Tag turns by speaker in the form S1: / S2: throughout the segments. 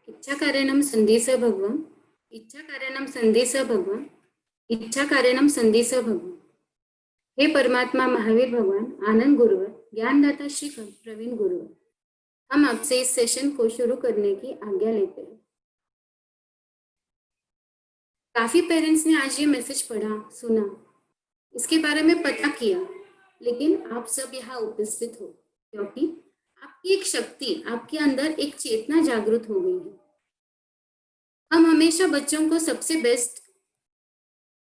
S1: इच्छाकारणं सन्देशः भगवन् इच्छाकारणं सन्देशः भगवन् इच्छाकारणं सन्देशः भगवन्। हे परमात्मा महावीर भगवान, आनंद गुरुवर, ज्ञानदाता श्री प्रवीण गुरुवर, हम आपसे इस सेशन को शुरू करने की आज्ञा लेते हैं। काफी पेरेंट्स ने आज ये मैसेज पढ़ा, सुना, इसके बारे में पता किया, लेकिन आप सब यहाँ उपस्थित हो क्योंकि आपकी एक शक्ति, आपके अंदर एक चेतना जागृत हो गई है। हम हमेशा बच्चों को सबसे बेस्ट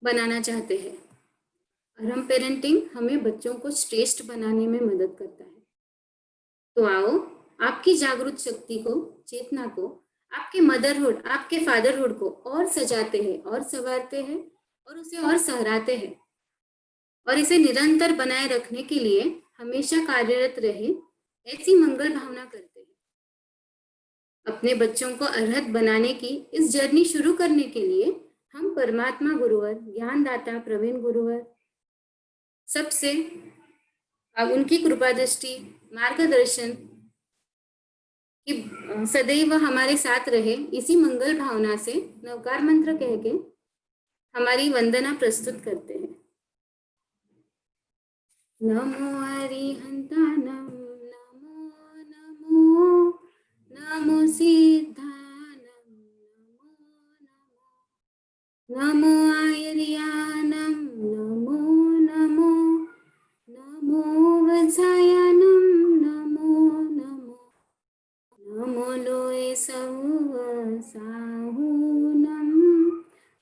S1: बनाना चाहते हैं और हम पेरेंटिंग हमें बच्चों को श्रेष्ठ बनाने में मदद करता है। तो आओ, आपकी जागृत शक्ति को, चेतना को, आपके मदरहुड, आपके फादरहुड को और सजाते हैं और संवारते हैं और उसे और सहराते हैं और इसे निरंतर बनाए रखने के लिए हमेशा कार्यरत रहे, ऐसी मंगल भावना करते हैं। अपने बच्चों को अर्हत बनाने की इस जर्नी शुरू करने के लिए हम परमात्मा गुरुवर, ज्ञानदाता प्रवीण गुरुवर सबसे अब उनकी कृपा दृष्टि, मार्गदर्शन कि सदैव हमारे साथ रहे, इसी मंगल भावना से नवकार मंत्र कह के हमारी वंदना प्रस्तुत करते हैं। नमो अरिहंतानम, नमो नमो नमो सिद्धानम, नमो नमो आयर्यानम, नमो नमो नमो वत्सायानम, नमो नमो नमो लोए साहूनम,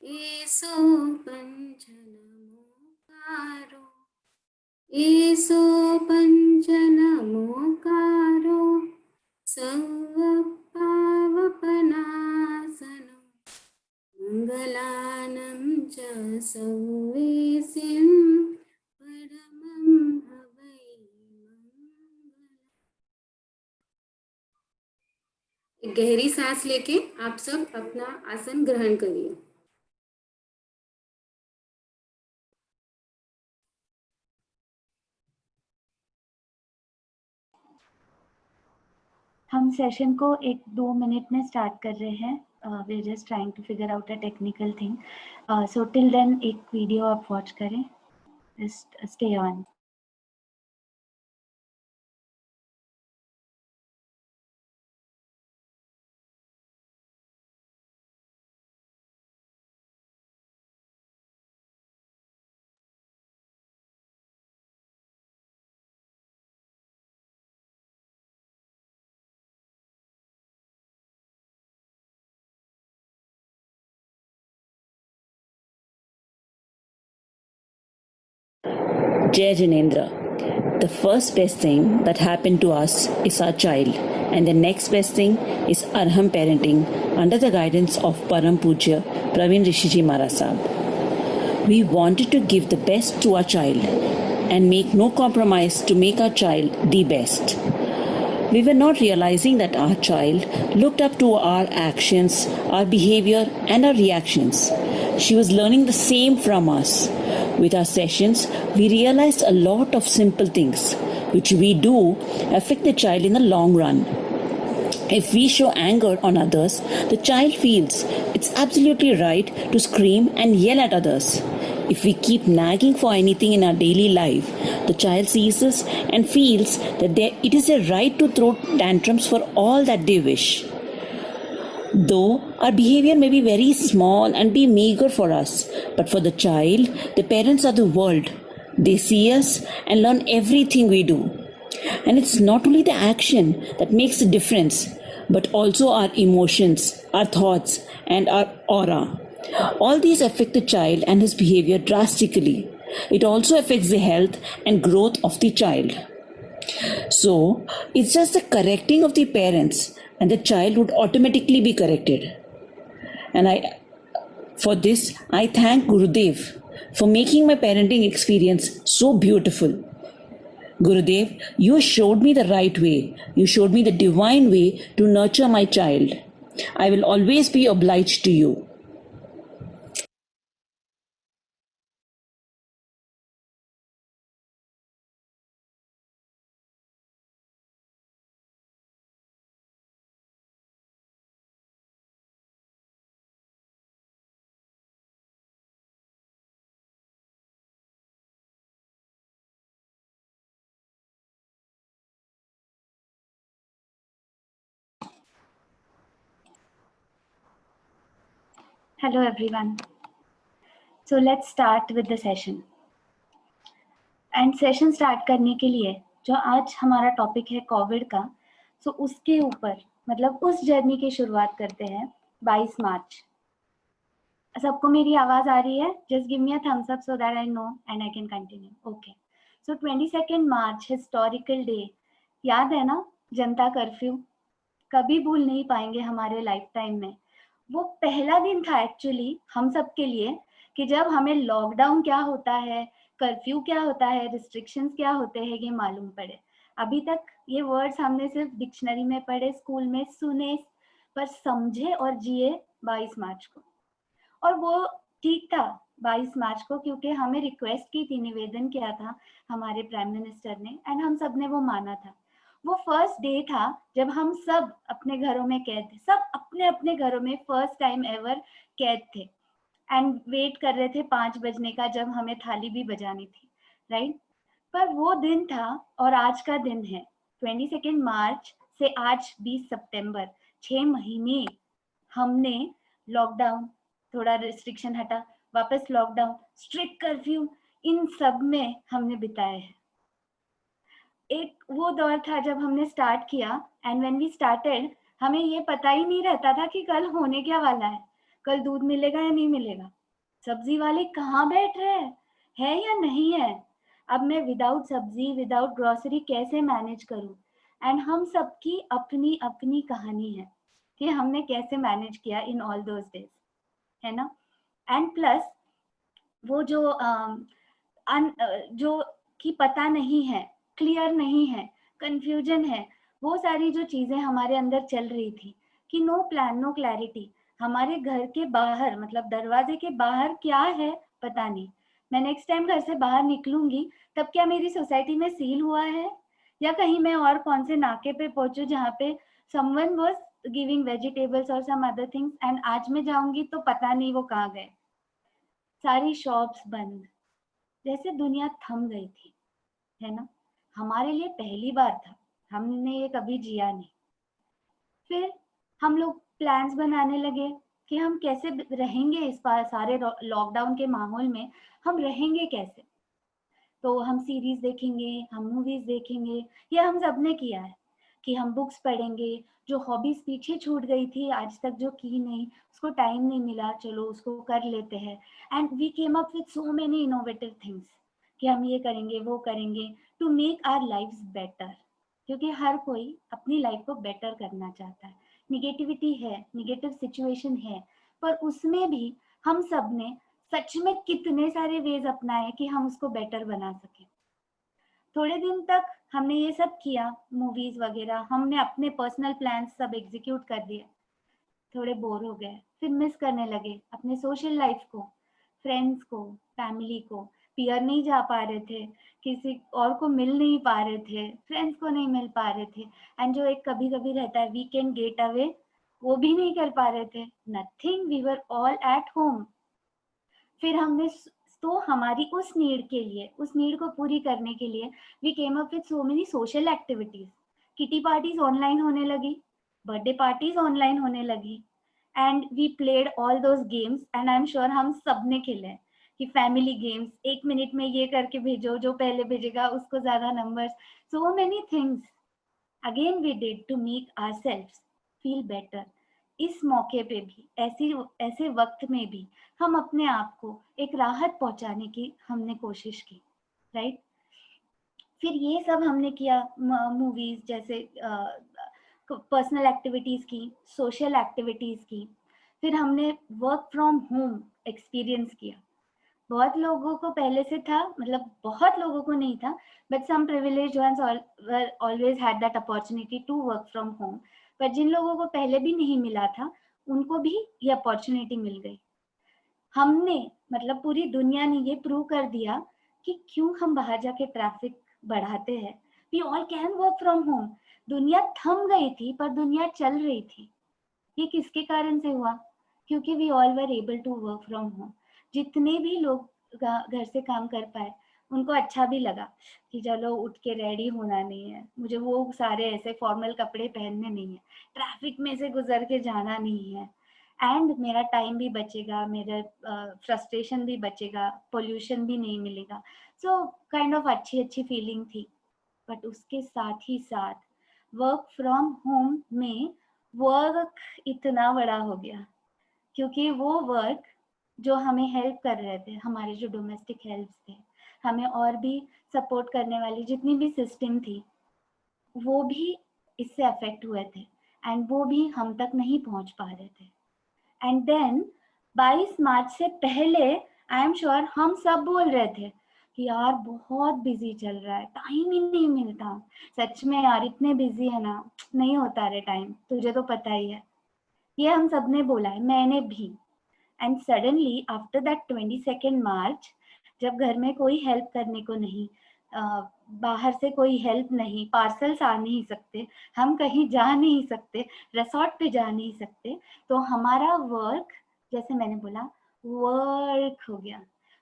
S1: एसो पंच नमोकारो, एसो पंच नमोकारो, सर्वपावपनाशनं मंगलानं च सर्वेसिं परमं हवै मंगलम्। गहरी सांस लेके आप सब अपना आसन ग्रहण करिए।
S2: हम सेशन को 1-2 मिनट में स्टार्ट कर रहे हैं। We are just trying to figure out a technical thing, so till then एक वीडियो आप वॉच करें। Just stay on.
S3: Jai Janendra. The first best thing that happened to us is our child, and the next best thing is Arham parenting under the guidance of Param Pujya Praveen Rishiji Maharaj Sahab. We wanted to give the best to our child and make no compromise to make our child the best. We were not realizing that our child looked up to our actions, our behavior, and our reactions. She was learning the same from us. With our sessions, we realized a lot of simple things which we do affect the child in the long run. If we show anger on others, the child feels it's absolutely right to scream and yell at others. If we keep nagging for anything in our daily life, the child sees us and feels that it is their right to throw tantrums for all that they wish. Though our behavior may be very small and be meager for us, but for the child, the parents are the world. They see us and learn everything we do. And it's not only the action that makes the difference, but also our emotions, our thoughts, and our aura. All these affect the child and his behavior drastically. It also affects the health and growth of the child. So, it's just the correcting of the parents, and the child would automatically be corrected. And for this, I thank Gurudev for making my parenting experience so beautiful. Gurudev, you showed me the right way. You showed me the divine way to nurture my child. I will always be obliged to you.
S2: Hello everyone. So let's start with the session. And session start करने के लिए जो आज हमारा topic है Covid का, सो उसके ऊपर मतलब उस जर्नी की शुरुआत करते हैं 22 मार्च। सबको मेरी आवाज आ रही है? Just give me a thumbs up so that I know and I can continue. Okay, so 22 March historical day, याद है ना? जनता कर्फ्यू कभी भूल नहीं पाएंगे हमारे लाइफ टाइम में। वो पहला दिन था एक्चुअली हम सब के लिए कि जब हमें लॉकडाउन क्या होता है, कर्फ्यू क्या होता है, रिस्ट्रिक्शंस क्या होते हैं ये मालूम पड़े। अभी तक ये वर्ड्स हमने सिर्फ डिक्शनरी में पढ़े, स्कूल में सुने, पर समझे और जिए 22 मार्च को। और वो ठीक था 22 मार्च को, क्योंकि हमें रिक्वेस्ट की थी, निवेदन किया था हमारे प्राइम मिनिस्टर ने, एंड हम सब ने वो माना था। वो फर्स्ट डे था जब हम सब अपने घरों में कैद थे, सब अपने अपने घरों में फर्स्ट टाइम एवर कैद थे एंड वेट कर रहे थे 5 बजने का जब हमें थाली भी बजानी थी, राइट? पर वो दिन था और आज का दिन है 22 मार्च से आज 20 सितंबर, 6 महीने हमने लॉकडाउन, थोड़ा रिस्ट्रिक्शन हटा, वापस लॉकडाउन, स्ट्रिक्ट कर्फ्यू, इन सब में हमने बिताए हैं। एक वो दौर था जब हमने स्टार्ट किया एंड व्हेन वी स्टार्टेड हमें ये पता ही नहीं रहता था कि कल होने क्या वाला है, कल दूध मिलेगा या नहीं मिलेगा, सब्जी वाले कहाँ बैठ रहे हैं, है या नहीं है, अब मैं विदाउट सब्जी विदाउट ग्रोसरी कैसे मैनेज करूं। एंड हम सबकी अपनी अपनी कहानी है कि हमने कैसे मैनेज किया इन ऑल दोज डेज, है ना? एंड प्लस वो जो कि पता नहीं है, क्लियर नहीं है, कंफ्यूजन है, वो सारी जो चीजें हमारे अंदर चल रही थी कि नो प्लान नो क्लैरिटी, हमारे घर के बाहर मतलब दरवाजे के बाहर क्या है पता नहीं, मैं नेक्स्ट टाइम घर से बाहर निकलूंगी तब क्या मेरी सोसाइटी में सील हुआ है, या कहीं मैं और कौन से नाके पे पहुंचू जहाँ पे समवन वाज गिविंग वेजिटेबल्स और सम अदर थिंग्स, एंड आज मैं जाऊंगी तो पता नहीं वो कहाँ गए। सारी शॉप्स बंद, जैसे दुनिया थम गई थी, है ना? हमारे लिए पहली बार था, हमने ये कभी जिया नहीं। फिर हम लोग प्लान्स बनाने लगे कि हम कैसे रहेंगे इस बार सारे लॉकडाउन के माहौल में, हम रहेंगे कैसे। तो हम सीरीज देखेंगे, हम मूवीज देखेंगे, ये हम सब ने किया है कि हम बुक्स पढ़ेंगे, जो हॉबीज पीछे छूट गई थी आज तक जो की नहीं, उसको टाइम नहीं मिला, चलो उसको कर लेते हैं। And we came up with so many innovative things कि हम ये करेंगे वो करेंगे to make our lifes better, क्योंकि हर कोई अपनी लाइफ को बेटर करना चाहता है। निगेटिविटी है, निगेटिव सिचुएशन है, पर उसमें भी हम सब ने सच में कितने सारे वेज अपनाए कि हम उसको बेटर बना सके। थोड़े दिन तक हमने ये सब किया, मूवीज वगैरह, हमने अपने पर्सनल प्लान्स सब एग्जीक्यूट कर दिए, थोड़े बोर हो गए, फिर मिस करने लगे अपने सोशल लाइफ को, फ्रेंड्स को, फैमिली को, पियर नहीं जा पा रहे थे, किसी और को मिल नहीं पा रहे थे, फ्रेंड्स को नहीं मिल पा रहे थे, एंड जो एक कभी कभी रहता है वीकेंड गेट अवे, वो भी नहीं कर पा रहे थे, nothing, we were all at home. फिर हमने तो हमारी उस नीड के लिए, उस नीड को पूरी करने के लिए we came up with so many social activities. Kitty parties online होने लगी, बर्थडे पार्टीज ऑनलाइन होने लगी, and we played all those games, and I am sure हम सब ने खेले कि फैमिली गेम्स, 1 मिनट में ये करके भेजो, जो पहले भेजेगा उसको ज्यादा numbers, so many things again we did to make ourselves feel better. इस मौके पे भी, ऐसे वक्त में भी हम अपने आप को एक राहत पहुंचाने की हमने कोशिश की, राइट? फिर ये सब हमने किया, मूवीज जैसे पर्सनल एक्टिविटीज की, सोशल एक्टिविटीज की, फिर हमने वर्क फ्रॉम होम एक्सपीरियंस किया। बहुत लोगों को पहले से था, मतलब बहुत लोगों को नहीं था, but some privileged ones always had that opportunity to work from home. पर जिन लोगों को पहले भी नहीं मिला था उनको भी ये अपॉर्चुनिटी मिल गई। हमने मतलब पूरी दुनिया ने ये प्रूव कर दिया कि क्यों हम बाहर जाके ट्रैफिक बढ़ाते हैं, we all can work from home. दुनिया थम गई थी पर दुनिया चल रही थी। ये किसके कारण से हुआ? क्योंकि we all were able to work from home. जितने भी लोग घर से काम कर पाए उनको अच्छा भी लगा कि चलो उठ के रेडी होना नहीं है, मुझे वो सारे ऐसे फॉर्मल कपड़े पहनने नहीं है, ट्रैफिक में से गुजर के जाना नहीं है, एंड मेरा टाइम भी बचेगा, मेरा फ्रस्ट्रेशन भी बचेगा, पोल्यूशन भी नहीं मिलेगा. सो काइंड ऑफ अच्छी फीलिंग थी. बट उसके साथ ही साथ वर्क फ्रॉम होम में वर्क इतना बड़ा हो गया, क्योंकि वो वर्क जो हमें हेल्प कर रहे थे, हमारे जो डोमेस्टिक हेल्प थे, हमें और भी सपोर्ट करने वाली जितनी भी सिस्टम थी, वो भी इससे अफेक्ट हुए थे एंड वो भी हम तक नहीं पहुंच पा रहे थे. एंड देन 22 मार्च से पहले आई एम श्योर हम सब बोल रहे थे कि यार बहुत बिजी चल रहा है, टाइम ही नहीं मिलता. सच में यार इतने बिजी है ना, नहीं होता रे टाइम, तुझे तो पता ही है. ये हम सब ने बोला है, मैंने भी. एंड सडनली आफ्टर दैट 22 मार्च, जब घर में कोई हेल्प करने को नहीं, बाहर से कोई हेल्प नहीं, पार्सल्स आ नहीं सकते, हम कहीं जा नहीं सकते, रिसोर्ट पे जा नहीं सकते, तो हमारा वर्क, जैसे मैंने बोला, वर्क हो गया.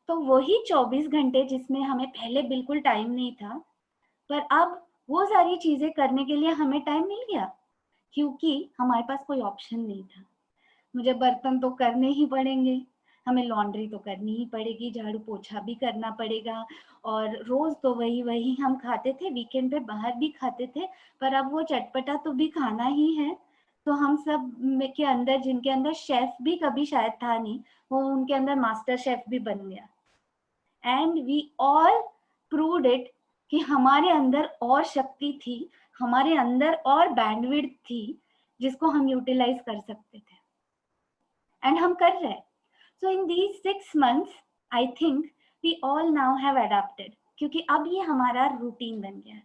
S2: तो वही 24 घंटे जिसमें हमें पहले बिल्कुल टाइम नहीं था, पर अब वो सारी चीजें करने के लिए हमें टाइम मिल गया, क्योंकि हमारे पास कोई ऑप्शन नहीं था. मुझे बर्तन तो करने ही पड़ेंगे, हमें लॉन्ड्री तो करनी ही पड़ेगी, झाड़ू पोछा भी करना पड़ेगा, और रोज तो वही हम खाते थे, वीकेंड पे बाहर भी खाते थे, पर अब वो चटपटा तो भी खाना ही है. तो हम सब के अंदर, जिनके अंदर शेफ भी कभी शायद था नहीं, वो उनके अंदर मास्टर शेफ भी बन गया. And we all proved it कि हमारे अंदर और शक्ति थी, हमारे अंदर और बैंडविड्थ थी, जिसको हम यूटिलाइज कर सकते थे, एंड हम कर रहे हैं. So in these 6 months I think we all now have adopted, क्योंकि अब ये हमारा रूटीन बन गया है.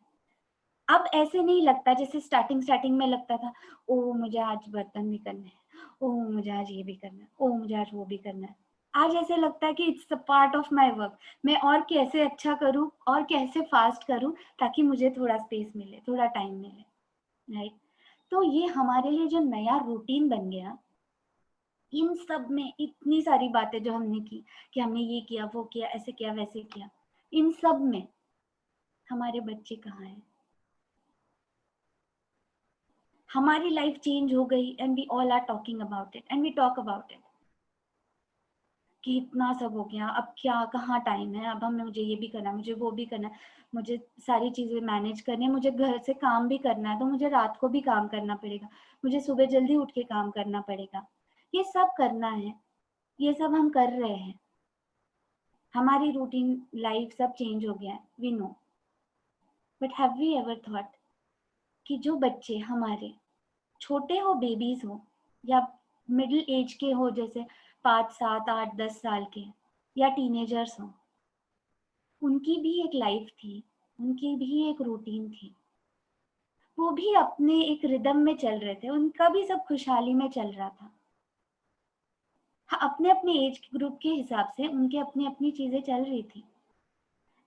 S2: अब ऐसे नहीं लगता जैसे स्टार्टिंग में लगता था, ओ मुझे आज बर्तन भी करने हैं, ओ मुझे आज ये भी करना है, ओ मुझे आज वो भी करना है. आज ऐसे लगता है कि it's a part of my work, मैं और कैसे अच्छा करूं और कैसे फास्ट करूं ताकि मुझे थोड़ा स्पेस मिले, थोड़ा टाइम मिले, राइट. तो ये हमारे लिए जो नया रूटीन बन गया, इन सब में इतनी सारी बातें जो हमने की, कि हमने ये किया, वो किया, ऐसे किया, वैसे किया, इन सब में हमारे बच्चे कहाँ हैं? हमारी लाइफ चेंज हो गई, and we all are talking about it, and we talk about it कि इतना सब हो गया, अब क्या, कहाँ टाइम है, अब हमें, मुझे ये भी करना है, मुझे वो भी करना है, मुझे सारी चीजें मैनेज करनी है, मुझे घर से काम भी करना है, तो मुझे रात को भी काम करना पड़ेगा, मुझे सुबह जल्दी उठ के काम करना पड़ेगा. ये सब करना है, ये सब हम कर रहे हैं. हमारी रूटीन लाइफ सब चेंज हो गया है, we know. But have we ever thought कि जो बच्चे हमारे छोटे हो, बेबीज हो या मिडिल एज के हो, जैसे 5, 7, 8, 10 साल के, या टीनेजर्स हो, उनकी भी एक लाइफ थी, उनकी भी एक रूटीन थी, वो भी अपने एक रिदम में चल रहे थे, उनका भी सब खुशहाली में चल रहा था. हाँ, अपने अपने एज ग्रुप के हिसाब से उनके अपनी अपनी चीजें चल रही थी.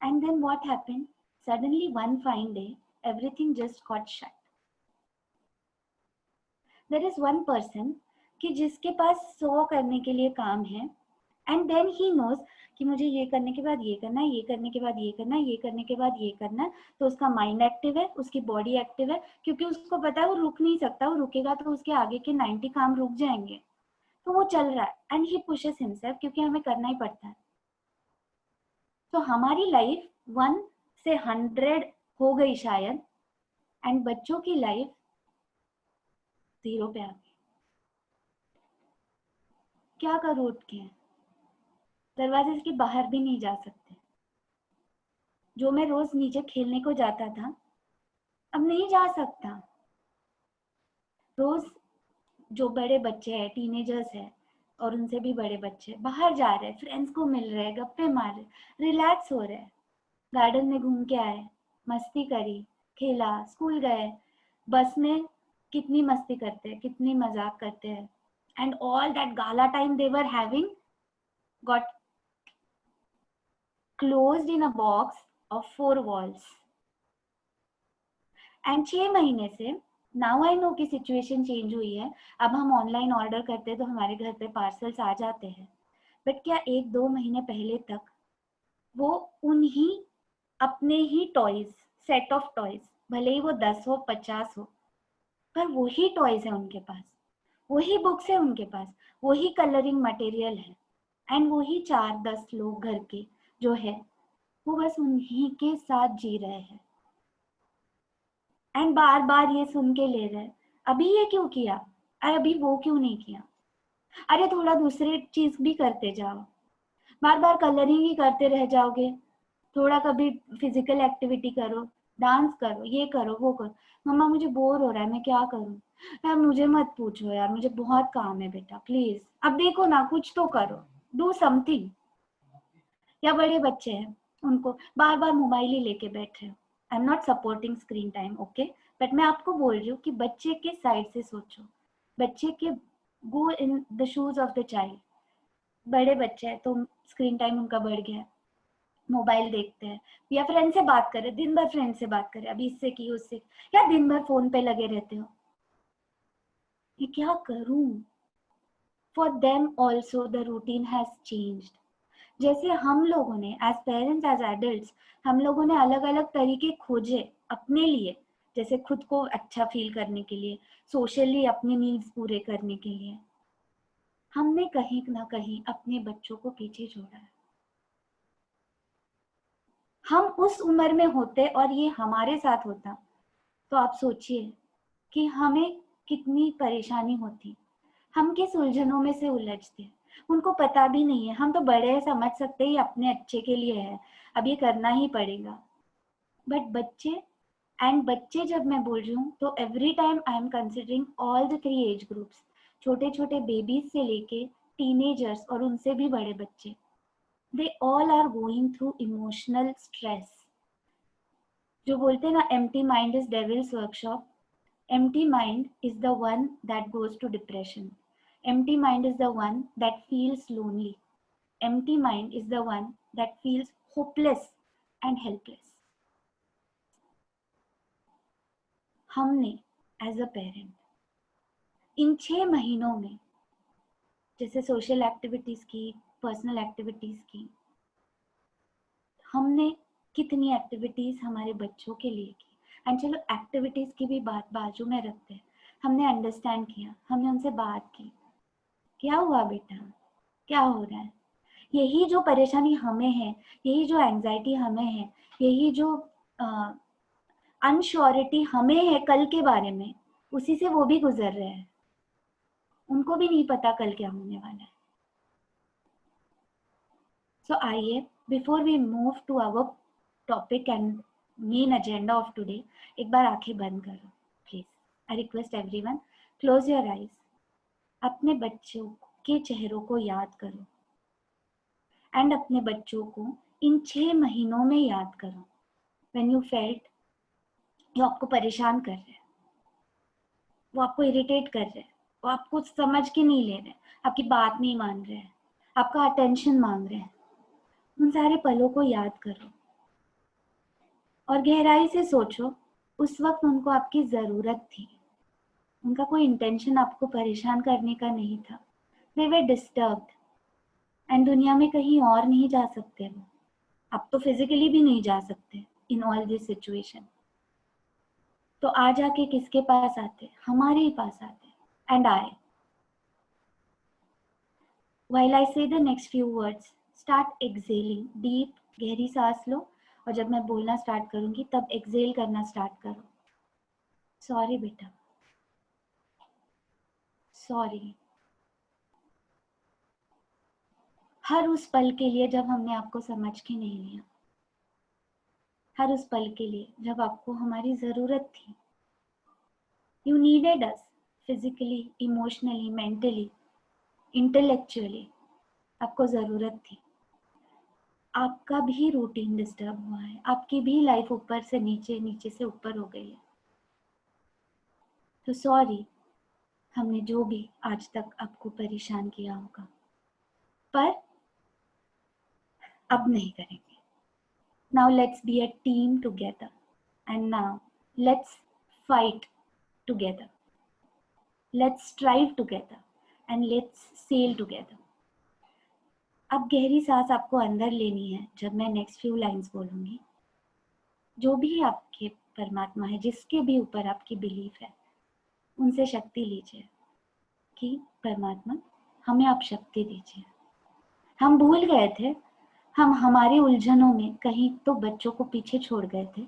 S2: And then what happened? Suddenly one fine day, everything just got shut. There is one person कि जिसके पास 100 करने के लिए काम है, and then he knows कि मुझे ये करने के बाद ये करना है, ये करने के बाद ये करना है, ये करने के बाद ये करना है, तो उसका माइंड एक्टिव है, उसकी बॉडी एक्टिव है, क्योंकि उसको पता है वो रुक नहीं सकता, वो रुकेगा तो उसके आगे के 90 काम रुक जाएंगे, तो वो चल रहा है, एंड ही पुशेस हिमसेल्फ, क्योंकि हमें करना ही पड़ता है. तो हमारी लाइफ 1 से 100 हो गई शायद, एंड बच्चों की लाइफ 0 पे आ गई. क्या करूं उठ के, दरवाजे के बाहर भी नहीं जा सकते. जो मैं रोज नीचे खेलने को जाता था, अब नहीं जा सकता. रोज जो बड़े बच्चे हैं, टीनेजर्स हैं, और उनसे भी बड़े बच्चे बाहर जा रहे हैं, फ्रेंड्स को मिल रहे हैं, गप्पे मार रहे, रिलैक्स हो रहे हैं, गार्डन में घूम के आए, मस्ती करी, खेला, स्कूल गए, बस में कितनी मस्ती करते हैं, कितनी मजाक करते हैं, and all that gala time they were having got closed in a box of 4 walls. And 6 महीने से नाउ आई नो की सिचुएशन चेंज हुई है, अब हम ऑनलाइन ऑर्डर करते हैं तो हमारे घर पे पार्सल्स आ जाते हैं, बट क्या 1-2 महीने पहले तक वो उन्हीं अपने ही टॉयज, सेट ऑफ टॉयज, भले ही वो 10 हो 50 हो, पर वही टॉयज है उनके पास, वही बुक्स है उनके पास, वही कलरिंग मटेरियल है, एंड वही 4-10 लोग घर के जो है वो बस उन्हीं के साथ जी रहे हैं, एंड बार बार ये सुन के ले रहे हैं, अभी ये क्यों किया, अरे अभी वो क्यों नहीं किया, अरे थोड़ा दूसरी चीज भी करते जाओ, बार बार कलरिंग ही करते रह जाओगे, थोड़ा कभी फिजिकल एक्टिविटी करो, डांस करो, ये करो वो करो। मम्मा मुझे बोर हो रहा है, मैं क्या करूं, यार मुझे मत पूछो यार, मुझे बहुत काम है बेटा, प्लीज अब देखो ना, कुछ तो करो, डू समथिंग। या बड़े बच्चे हैं, उनको बार बार मोबाइल ही लेके बैठ रहे हो। I am not supporting screen time, okay, but मैं आपको बोल रही हूँ कि बच्चे के साइड से सोचो, बच्चे के go in the shoes of the child. बड़े बच्चे हैं तो स्क्रीन टाइम उनका बढ़ गया है, मोबाइल देखते हैं, या फ्रेंड से बात करें, दिन भर फ्रेंड से बात करें, अभी इससे की उससे, या दिन भर फोन पे लगे रहते हो, ये क्या करूं। For them also the routine has changed. जैसे हम लोगों ने एज पेरेंट्स एज एडल्ट्स हम लोगों ने अलग अलग तरीके खोजे अपने लिए, जैसे खुद को अच्छा फील करने के लिए, सोशली अपनी नीड्स पूरे करने के लिए, हमने कहीं ना कहीं अपने बच्चों को पीछे छोड़ा है। हम उस उम्र में होते और ये हमारे साथ होता तो आप सोचिए कि हमें कितनी परेशानी होती, हम किस उलझनों में से उलझते। उनको पता भी नहीं है, हम तो बड़े हैं, समझ सकते ही अपने अच्छे के लिए है, अब ये करना ही पड़ेगा। बट बच्चे, एंड बच्चे जब मैं बोल रही हूँ तो every time I am considering all the 3 age groups, छोटे छोटे बेबीज से लेके टीनेजर्स और उनसे भी बड़े बच्चे, they all are going through emotional stress. जो बोलते हैं ना empty mind is devil's workshop, empty mind is the one that goes to depression. Empty mind is the one that feels lonely. Empty mind is the one that feels hopeless and helpless. हमने as a parent in 6 महीनों में जैसे social activities की, personal activities की, हमने कितनी activities हमारे बच्चों के लिए की। एंड चलो एक्टिविटीज की भी बात बाजू में रखते हैं, हमने अंडरस्टैंड किया, हमने उनसे बात की, क्या हुआ बेटा, क्या हो रहा है, यही जो परेशानी हमें है, यही जो एंजाइटी हमें है, यही जो अनश्योरिटी हमें है कल के बारे में, उसी से वो भी गुजर रहे हैं, उनको भी नहीं पता कल क्या होने वाला है। सो आइए, before we move to our topic and main agenda of today, एक बार आंखें बंद करो please. I request everyone, close your eyes. अपने बच्चों के चेहरों को याद करो एंड अपने बच्चों को इन 6 महीनों में याद करो व्हेन यू फेल्ट जो आपको परेशान कर रहे हैं, वो आपको इरिटेट कर रहे हैं, वो आपको समझ के नहीं ले रहे, आपकी बात नहीं मान रहे हैं, आपका अटेंशन मांग रहे हैं, उन सारे पलों को याद करो और गहराई से सोचो, उस वक्त उनको आपकी जरूरत थी, उनका कोई इंटेंशन आपको परेशान करने का नहीं था, दे वर डिस्टर्ब्ड एंड दुनिया में कहीं और नहीं जा सकते वो, अब तो फिजिकली भी नहीं जा सकते इन ऑल दिस सिचुएशन, तो आ जाके किसके पास आते, हमारे ही पास आते। एंड आई, व्हाइल आई से the next few words, start excelling deep, गहरी सांस लो, और जब मैं बोलना स्टार्ट करूंगी तब एक्सेल करना स्टार्ट करो। सॉरी बेटा, सॉरी, हर उस पल के लिए जब हमने आपको समझ के नहीं लिया, हर उस पल के लिए जब आपको हमारी जरूरत थी। You needed us physically, emotionally, mentally, intellectually. आपको जरूरत थी, आपका भी रूटीन डिस्टर्ब हुआ है, आपकी भी लाइफ ऊपर से नीचे, नीचे से ऊपर हो गई है, तो सॉरी हमने जो भी आज तक आपको परेशान किया होगा, पर अब नहीं करेंगे। Now let's be a team together and now let's fight together. Let's strive together and let's sail together. अब गहरी सांस आपको अंदर लेनी है जब मैं नेक्स्ट फ्यू लाइंस बोलूंगी। जो भी आपके परमात्मा है, जिसके भी ऊपर आपकी बिलीफ है, उनसे शक्ति लीजिए कि परमात्मा हमें आप शक्ति दीजिए, हम भूल गए थे, हम हमारी उलझनों में कहीं तो बच्चों को पीछे छोड़ गए थे,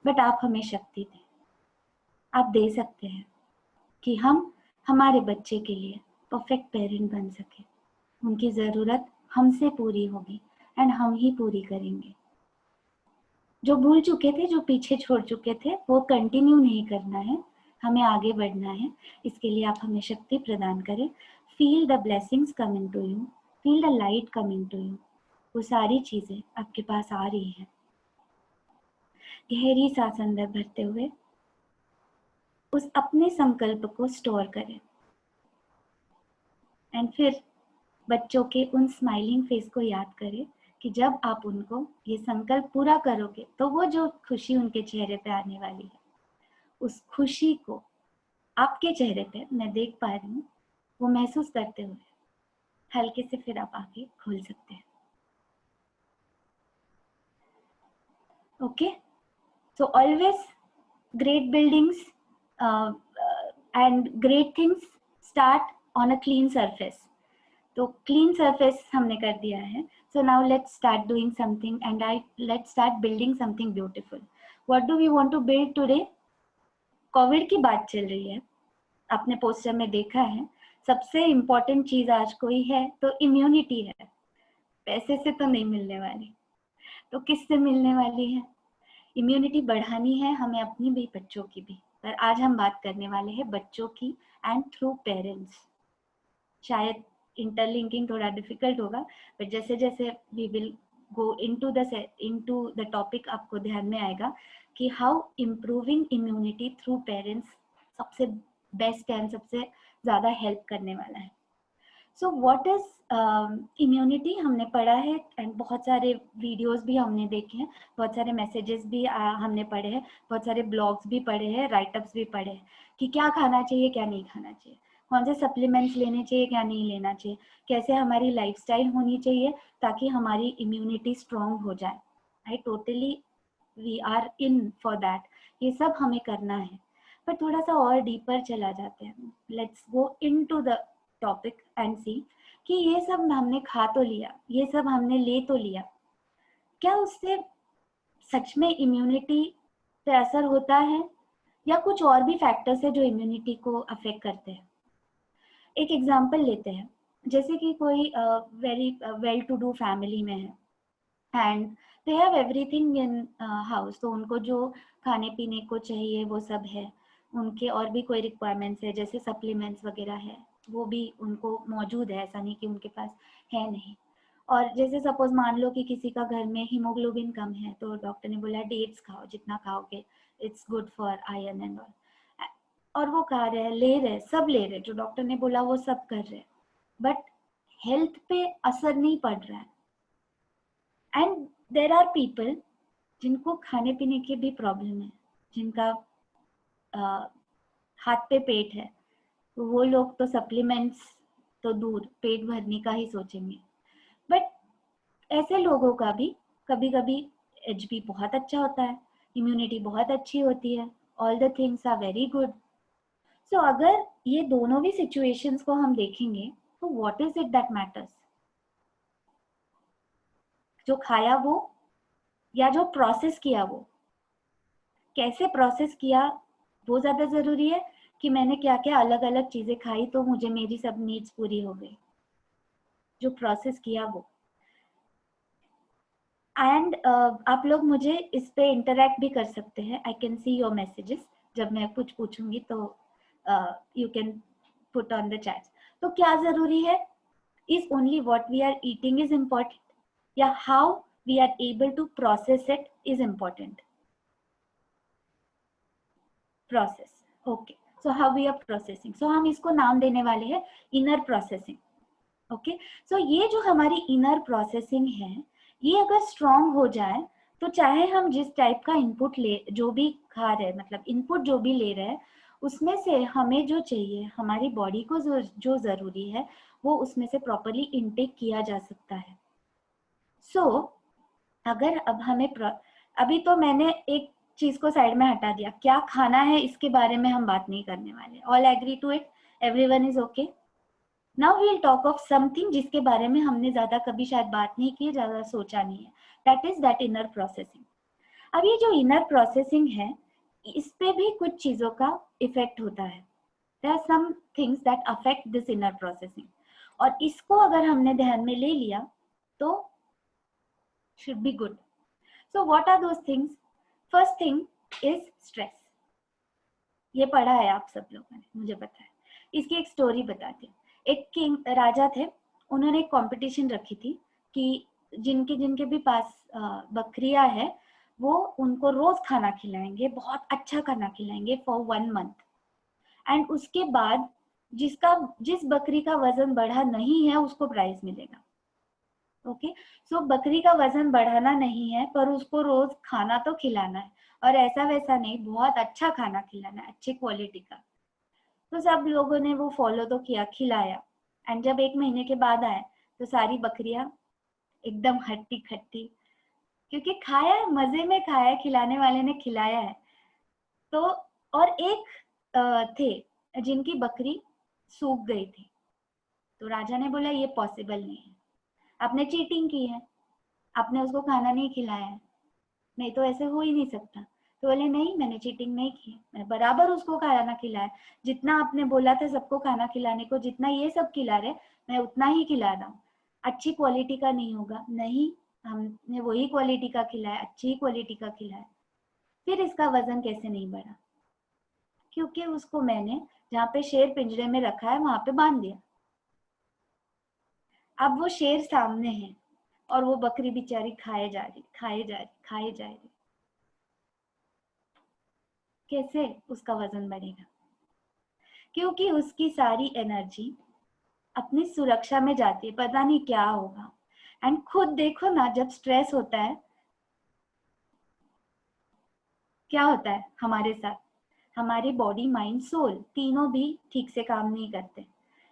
S2: बट आप हमें शक्ति दें, आप दे सकते हैं कि हम हमारे बच्चे के लिए परफेक्ट पेरेंट बन सके। उनकी ज़रूरत हमसे पूरी होगी एंड हम ही पूरी करेंगे। जो भूल चुके थे, जो पीछे छोड़ चुके थे, वो कंटिन्यू नहीं करना है, हमें आगे बढ़ना है। इसके लिए आप हमें शक्ति प्रदान करें। Feel the blessings coming to you, feel the light coming to you. वो सारी चीज़ें आपके पास आ रही है। गहरी सांस अंदर भरते हुए उस अपने संकल्प को स्टोर करें एंड फिर बच्चों के उन स्माइलिंग फेस को याद करें कि जब आप उनको ये संकल्प पूरा करोगे तो वो जो खुशी उनके चेहरे पे आने वाली है, उस खुशी को आपके चेहरे पे मैं देख पा रही हूँ, वो महसूस करते हुए हल्के से फिर आप आंखें खोल सकते हैं। Okay, so always great buildings and great things start on a clean surface. तो clean surface हमने कर दिया है. So now let's start doing something and let's start building something beautiful. What do we want to build today? Covid की बात चल रही है, आपने पोस्टर में देखा है. सबसे इम्पोर्टेंट चीज आज कोई है तो इम्यूनिटी है. पैसे से तो नहीं मिलने वाली, तो किससे मिलने वाली है? इम्यूनिटी बढ़ानी है हमें, अपनी भी बच्चों की भी. पर आज हम बात करने वाले हैं बच्चों की एंड थ्रू पेरेंट्स. शायद इंटरलिंकिंग थोड़ा डिफिकल्ट होगा, पर जैसे जैसे we will go into the topic आपको ध्यान में आएगा कि how improving immunity through parents सबसे बेस्ट एंड सबसे ज़्यादा हेल्प करने वाला है. सो व्हाट इज इम्यूनिटी हमने पढ़ा है एंड बहुत सारे वीडियोस भी हमने देखे हैं, बहुत सारे मैसेजेस भी हमने पढ़े हैं, बहुत सारे ब्लॉग्स भी पढ़े हैं, राइटअप्स भी पढ़े हैं कि क्या खाना चाहिए क्या नहीं खाना चाहिए, कौन से सप्लीमेंट्स लेने चाहिए क्या नहीं लेना चाहिए, कैसे हमारी लाइफस्टाइल होनी चाहिए ताकि हमारी इम्यूनिटी स्ट्रॉन्ग हो जाए. I totally we are in for that. ये सब हमें करना है, पर थोड़ा सा और डीपर चला जाते हैं. Let's go into the topic and see कि ये सब हमने खा तो लिया, ये सब हमने ले तो लिया, क्या उससे सच में इम्यूनिटी पे असर होता है या कुछ और भी फैक्टर्स है जो इम्यूनिटी को अफेक्ट करते हैं. एक एग्जांपल लेते हैं, जैसे कि कोई very well to do family में है and they have everything in house. तो उनको जो खाने पीने को चाहिए वो सब है, उनके और भी कोई रिक्वायरमेंट्स है जैसे सप्लीमेंट्स वगैरह है, वो भी उनको मौजूद है, ऐसा नहीं कि उनके पास है नहीं. और जैसे सपोज मान लो कि किसी का घर में हीमोग्लोबिन कम है तो डॉक्टर ने बोला डेट्स खाओ, जितना खाओगे it's good for iron and all, और वो खा रहे हैं, ले रहे, सब ले रहे, जो डॉक्टर ने बोला वो सब कर रहे, बट हेल्थ पे असर नहीं पड़ रहा है. एंड देयर आर पीपल जिनको खाने पीने की भी प्रॉब्लम है, जिनका हाथ पे पेट है, वो लोग तो सप्लीमेंट्स तो दूर, पेट भरने का ही सोचेंगे. बट ऐसे लोगों का भी कभी कभी एचबी बहुत अच्छा होता है, इम्यूनिटी बहुत अच्छी होती है, all the things are very good. So अगर ये दोनों भी सिचुएशंस को हम देखेंगे तो what is it that matters? जो खाया वो या जो प्रोसेस किया वो? कैसे प्रोसेस किया वो ज्यादा जरूरी है कि मैंने क्या क्या अलग अलग चीजें खाई तो मुझे मेरी सब नीड्स पूरी हो गई? जो प्रोसेस किया वो. एंड आप लोग मुझे इस पे इंटरेक्ट भी कर सकते हैं. I can see your messages. जब मैं कुछ पूछूंगी तो you can put on the chat. तो क्या जरूरी है? Is only what we are eating is important या how we are able to process it is important? Process. Okay, so how we are processing. So हम इसको नाम देने वाले हैं इनर प्रोसेसिंग. ओके, सो ये जो हमारी इनर प्रोसेसिंग है, ये अगर स्ट्रॉन्ग हो जाए तो चाहे हम जिस टाइप का इनपुट ले, जो भी खा रहे हैं, मतलब इनपुट जो भी ले रहे हैं, उसमें से हमें जो चाहिए, हमारी बॉडी को जो जरूरी है वो उसमें से प्रॉपरली इनटेक किया जा सकता है. सो अगर अब हमें अभी तो मैंने एक चीज को साइड में हटा दिया, क्या खाना है इसके बारे में हम बात नहीं करने वाले. All agree to it everyone is okay? Now we will talk of something जिसके बारे में हमने ज्यादा कभी शायद बात नहीं की, ज्यादा सोचा नहीं है, that is that inner processing. अब ये जो इनर प्रोसेसिंग है, इस पे भी कुछ चीजों का इफेक्ट होता है। There are some things that affect this inner processing, और इसको अगर हमने ध्यान में ले लिया तो should be good. So what are those things? First thing is stress. ये पढ़ा है आप सब लोगों ने, मुझे पता है। इसकी एक स्टोरी बताती हूँ। एक किंग राजा थे, उन्होंने एक कंपटीशन रखी थी कि जिनके जिनके भी पास बकरियां है वो उनको रोज खाना खिलाएंगे, बहुत अच्छा खाना खिलाएंगे फॉर 1 month, एंड उसके बाद जिस बकरी का वजन बढ़ा नहीं है उसको प्राइज मिलेगा। ओके, सो बकरी का वजन बढ़ाना नहीं है पर उसको रोज खाना तो खिलाना है, और ऐसा वैसा नहीं, बहुत अच्छा खाना खिलाना है, अच्छी क्वालिटी का। तो सब लोगों ने वो फॉलो तो किया, खिलाया, एंड जब 1 महीने के बाद आए तो सारी बकरियां एकदम हट्टी खट्टी, क्योंकि खाया है, मजे में खाया है, खिलाने वाले ने खिलाया है। तो और एक थे जिनकी बकरी सूख गई थी। तो राजा ने बोला ये पॉसिबल नहीं है, आपने चीटिंग की है, आपने उसको खाना नहीं खिलाया है, नहीं तो ऐसे हो ही नहीं सकता। तो बोले नहीं, मैंने चीटिंग नहीं की, मैं बराबर उसको खाना खिलाया, जितना आपने बोला था सबको खाना खिलाने को, जितना ये सब खिला रहे मैं उतना ही खिला रहा हूँ। अच्छी क्वालिटी का नहीं होगा, नहीं, हमने वही क्वालिटी का खिलाया, अच्छी क्वालिटी का खिलाया, फिर इसका वजन कैसे नहीं बढ़ा? क्योंकि उसको मैंने जहाँ पे शेर पिंजरे में रखा है वहां पे बांध दिया। अब वो शेर सामने है और वो बकरी बेचारी खाए जा रही, खाए जा रही, खाए जा रही, कैसे उसका वजन बढ़ेगा? क्योंकि उसकी सारी एनर्जी अपनी सुरक्षा में जाती है, पता नहीं क्या होगा। एंड खुद देखो ना, जब स्ट्रेस होता है क्या होता है हमारे साथ, हमारी बॉडी माइंड सोल तीनों भी ठीक से काम नहीं करते।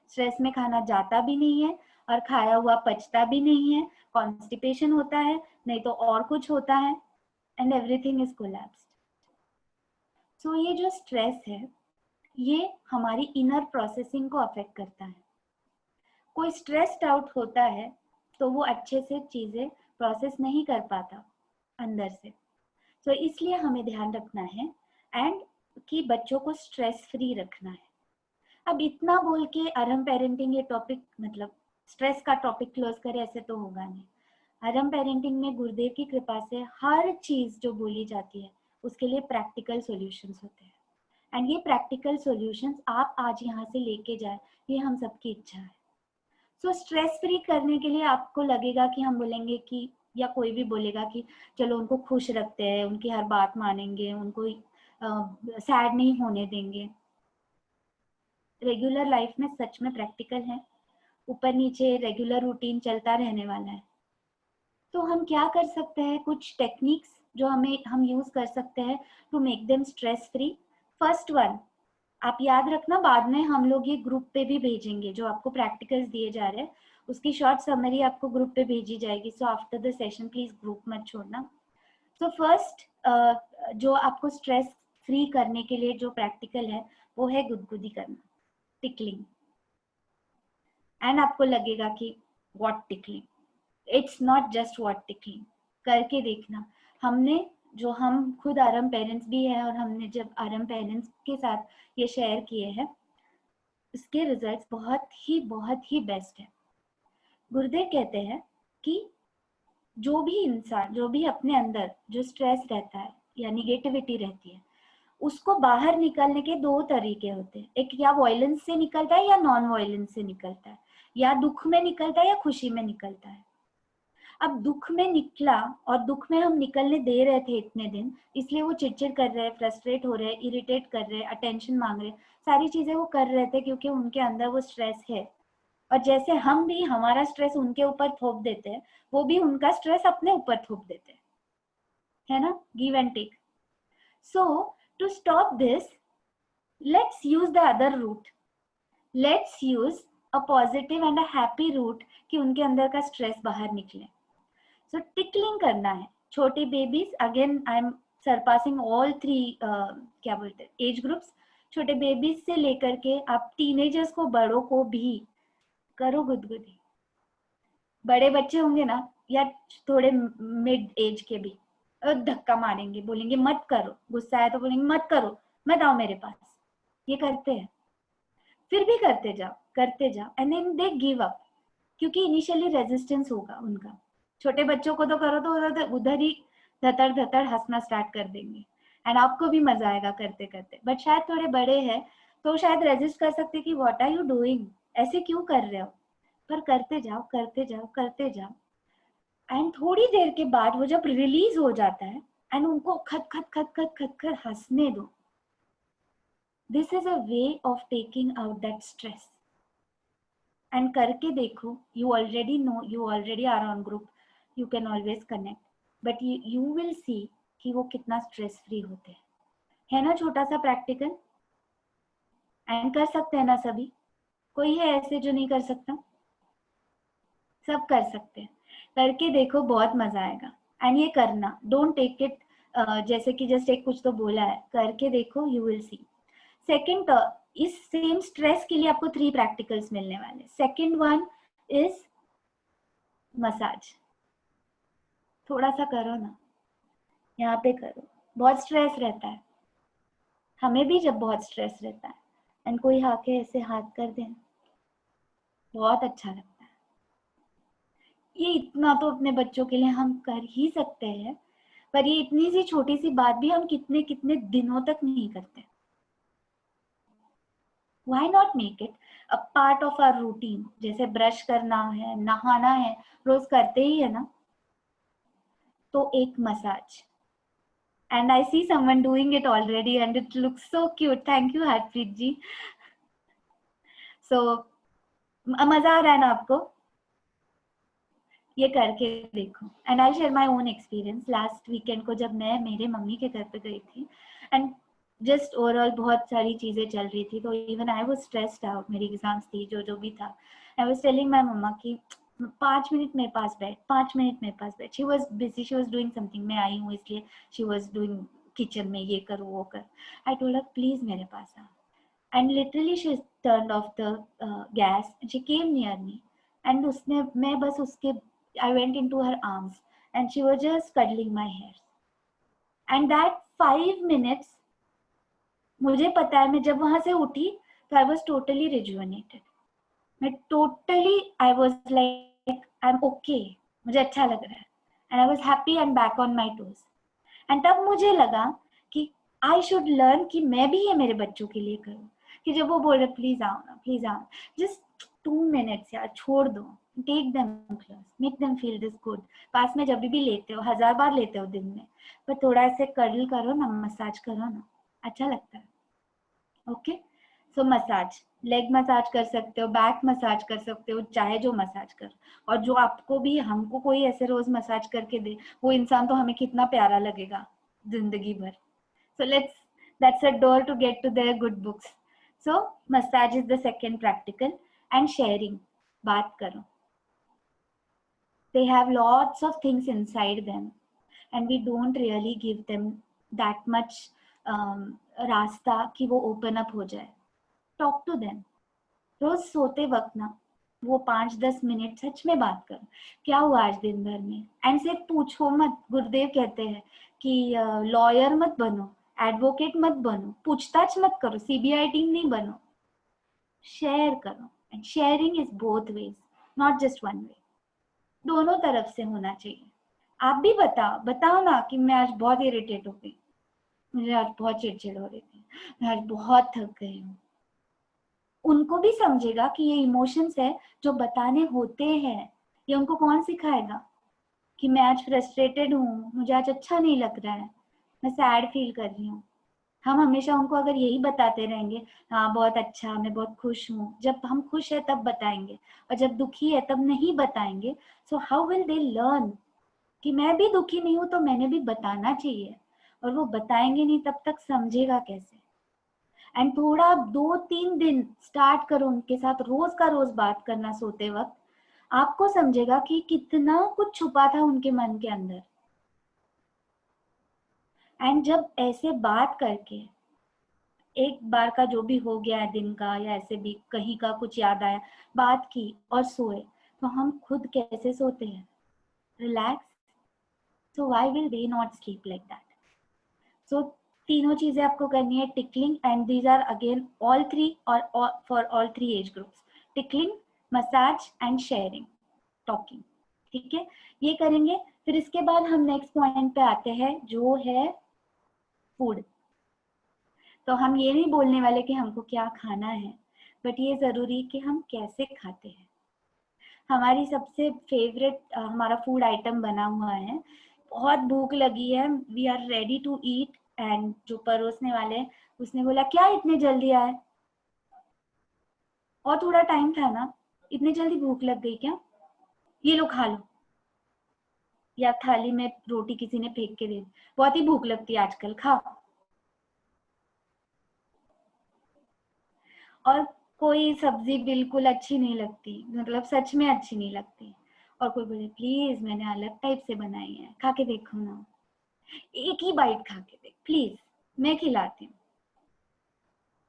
S2: स्ट्रेस में खाना जाता भी नहीं है और खाया हुआ पचता भी नहीं है, कॉन्स्टिपेशन होता है, नहीं तो और कुछ होता है, एंड एवरीथिंग इज कोलैप्स्ड। सो ये जो स्ट्रेस है ये हमारी इनर प्रोसेसिंग को अफेक्ट करता है। कोई स्ट्रेस्ड आउट होता है तो वो अच्छे से चीजें प्रोसेस नहीं कर पाता अंदर से। तो इसलिए हमें ध्यान रखना है एंड कि बच्चों को स्ट्रेस फ्री रखना है। अब इतना बोल के अरहम पेरेंटिंग ये टॉपिक, मतलब स्ट्रेस का टॉपिक क्लोज करे ऐसे तो होगा नहीं। अरहम पेरेंटिंग में गुरुदेव की कृपा से हर चीज जो बोली जाती है उसके लिए प्रैक्टिकल सॉल्यूशंस होते हैं, एंड ये प्रैक्टिकल सॉल्यूशंस आप आज यहाँ से लेके जाए, ये हम सबकी इच्छा है। सो स्ट्रेस फ्री करने के लिए आपको लगेगा कि हम बोलेंगे कि, या कोई भी बोलेगा कि चलो उनको खुश रखते हैं, उनकी हर बात मानेंगे, उनको सैड नहीं होने देंगे। रेगुलर लाइफ में सच में प्रैक्टिकल है, ऊपर नीचे रेगुलर रूटीन चलता रहने वाला है। तो हम क्या कर सकते हैं, कुछ टेक्निक्स जो हम यूज कर सकते हैं to make them stress free. First one, आप याद रखना, बाद में हम लोग ये ग्रुप पे भी भेजेंगे, जो आपको प्रैक्टिकल्स दिए जा रहे हैं उसकी शॉर्ट समरी आपको ग्रुप पे भेजी जाएगी। So after the session please group मत छोड़ना। तो फर्स्ट जो आपको स्ट्रेस फ्री करने के लिए जो प्रैक्टिकल है वो है गुदगुदी करना, टिकलिंग। एंड आपको लगेगा कि what tickling, it's not just what tickling, करके देखना। हम खुद आरएम पेरेंट्स भी है, और हमने जब आरएम पेरेंट्स के साथ ये शेयर किए हैं इसके रिजल्ट्स बहुत ही बेस्ट है। गुरुदेव कहते हैं कि जो भी इंसान, जो भी अपने अंदर जो स्ट्रेस रहता है या निगेटिविटी रहती है, उसको बाहर निकलने के 2 तरीके होते हैं। एक या वायलेंस से निकलता है या नॉन वायलेंस से निकलता है, या दुख में निकलता है या खुशी में निकलता है। अब दुख में निकला, और दुख में हम निकलने दे रहे थे इतने दिन, इसलिए वो चिड़चिड़ कर रहे हैं, फ्रस्ट्रेट हो रहे हैं, इरिटेट कर रहे हैं, अटेंशन मांग रहे हैं, सारी चीजें वो कर रहे थे क्योंकि उनके अंदर वो स्ट्रेस है। और जैसे हम भी हमारा स्ट्रेस उनके ऊपर थोप देते हैं, वो भी उनका स्ट्रेस अपने ऊपर थोप देते हैं, है ना, give and take. So to stop this, let's use the other route, let's use a positive and a happy route कि उनके अंदर का स्ट्रेस बाहर निकले। सो टिकलिंग करना है। छोटे babies, again I am surpassing all 3 क्या बोलते हैं एज ग्रुप्स। छोटे बेबीज से लेकर के आप टीनेजर्स को, बड़ों को भी करो गुदगुदी। बड़े बच्चे होंगे ना या थोड़े मिड एज के भी, धक्का मारेंगे, बोलेंगे मत करो, गुस्सा है तो बोलेंगे मत करो, मत आओ मेरे पास। ये करते हैं, फिर भी करते जाओ and then they give up, क्योंकि इनिशियली रेजिस्टेंस होगा उनका। छोटे बच्चों को तो करो तो उधर ही धतर धतर हंसना स्टार्ट कर देंगे एंड आपको भी मजा आएगा करते करते। बट शायद थोड़े बड़े हैं तो शायद रेजिस्ट कर सकते कि व्हाट आर यू डूइंग, ऐसे क्यों कर रहे हो, पर करते जाओ करते जाओ करते जाओ। एंड थोड़ी देर के बाद वो जब रिलीज हो जाता है एंड उनको खत खत खत खत खत खत हंसने दो। This is a way of taking out that stress. And करके देखो, you already know, you already are on group, you can always connect, but you will see कि वो कितना स्ट्रेस फ्री होते हैं। है ना छोटा सा प्रैक्टिकल, एंड कर सकते हैं ना सभी? कोई है ऐसे जो नहीं कर सकता? सब कर सकते हैं। करके देखो, बहुत मजा आएगा। एंड ये करना, डोंट टेक इट जैसे कि जस्ट एक कुछ तो बोला है, करके देखो, यू विल सी। सेकेंड, इस सेम स्ट्रेस के लिए आपको 3 प्रैक्टिकल्स मिलने वाले। Second one is massage. थोड़ा सा करो ना, यहाँ पे करो। बहुत स्ट्रेस रहता है, हमें भी जब बहुत स्ट्रेस रहता है एंड कोई आके ऐसे हाथ कर दे, बहुत अच्छा लगता है। ये इतना तो अपने बच्चों के लिए हम कर ही सकते हैं, पर ये इतनी सी छोटी सी बात भी हम कितने कितने दिनों तक नहीं करते। Why not make it a part of our routine? जैसे ब्रश करना है, नहाना है, रोज करते ही है ना, तो एक massage. And I see someone doing it already and it looks so cute. Thank you Harpreet ji. So मजा आ रहा है ना आपको? ये करके देखो। And I share my own experience. Last weekend को जब मैं मेरे मम्मी के घर पे गई थी एंड जस्ट ओवरऑल बहुत सारी चीजें चल रही थी, तो even I was stressed out, मेरी एग्जाम्स थी, जो भी था। आई वाज टेलिंग माय मम्मा कि 5 मिनट मेरे पास बैठ, 5 मिनट मेरे पास बैठ। She was busy, she was doing something, मैं आई हूँ इसलिए शी वाज डूइंग किचन में, ये कर वो कर। आई टोल्ड हर प्लीज मेरे पास आ, and literally she turned off the gas, she came near me and उसने, मैं बस उसके, I went into her arms and she was just cuddling my hair. And that 5 minutes, मुझे पता है मैं जब वहां से उठी तो I was totally rejuvenated. मैं totally, I was like, I'm okay. मुझे अच्छा लग रहा है. And I was happy and back on my toes. And तब मुझे लगा कि I should learn कि मैं भी ये मेरे बच्चों के लिए करूँ. कि जब वो बोल रहे प्लीज आओ ना, प्लीज आओ, just 2 minutes यार, छोड़ दो, take them close, make them feel this good. पास में जब भी लेते हो, 1000 बार लेते हो दिन में, पर थोड़ा ऐसे कर्ल करो ना, मसाज करो ना, अच्छा लगता है। ओके, सो मसाज, लेग मसाज कर सकते हो, बैक मसाज कर सकते हो, चाहे जो मसाज करो। और जो आपको भी, हमको कोई ऐसे रोज मसाज करके दे, वो इंसान तो हमें कितना प्यारा लगेगा जिंदगी भर। So let's, that's a door to get to their good books. So massage is the second practical. And sharing, बात करो। They have lots of things inside them and we don't really give them that much रास्ता कि वो open up हो जाए। Talk to them. रोज सोते वक्त ना वो 5-10 मिनट सच में बात करो, क्या हुआ आज दिन भर में। एंड सिर्फ पूछो मत, गुरुदेव कहते हैं कि लॉयर मत बनो, एडवोकेट मत बनो, पूछताछ मत करो, सीबीआई टीम नहीं बनो, शेयर करो। And sharing is both ways, not just one way, दोनों तरफ से होना चाहिए। आप भी बताओ ना कि मैं आज बहुत इरिटेट हो गई, मुझे आज बहुत चिड़चिड़ हो रही थी, मैं आज बहुत थक गई हूँ। उनको भी समझेगा कि ये इमोशंस है जो बताने होते हैं। ये उनको कौन सिखाएगा कि मैं आज फ्रस्ट्रेटेड हूँ, मुझे आज अच्छा नहीं लग रहा है, मैं सैड फील कर रही हूँ। हम हमेशा उनको अगर यही बताते रहेंगे, हाँ बहुत अच्छा, मैं बहुत खुश हूँ, जब हम खुश है तब बताएंगे, और जब दुखी है तब नहीं बताएंगे, so how will they learn कि मैं भी दुखी नहीं हूँ तो मैंने भी बताना चाहिए। और वो बताएंगे नहीं तब तक समझेगा कैसे। एंड थोड़ा 2-3 दिन स्टार्ट करो उनके साथ, रोज का रोज बात करना सोते वक्त, आपको समझेगा कि कितना कुछ छुपा था उनके मन के अंदर। एंड जब ऐसे बात करके एक बार का जो भी हो गया है दिन का या ऐसे भी कहीं का कुछ याद आया, बात की और सोए, तो हम खुद कैसे सोते हैं? Relax. So why will they not sleep like that? So तीनों चीजें आपको करनी है. Tickling, and these are again all three और for all three age groups. Tickling, massage and sharing, talking. ठीक है, ये करेंगे. फिर इसके बाद हम नेक्स्ट पॉइंट पे आते हैं जो है फूड. तो हम ये नहीं बोलने वाले कि हमको क्या खाना है, बट ये जरूरी कि हम कैसे खाते हैं. हमारी सबसे फेवरेट हमारा फूड आइटम बना हुआ है, बहुत भूख लगी है, we are ready to eat, and जो परोसने वाले हैं उसने बोला क्या इतने जल्दी आए, और थोड़ा टाइम था ना, इतने जल्दी भूख लग गई क्या, ये लो खा लो. या थाली में रोटी किसी ने फेंक के दे दी, बहुत ही भूख लगती है आजकल, खाओ. और कोई सब्जी बिल्कुल अच्छी नहीं लगती, मतलब सच में अच्छी नहीं लगती, और कोई बोले प्लीज मैंने अलग टाइप से बनाई है, खा के देखो ना, एक ही बाइट खा के देख प्लीज, मैं खिलाती हूँ.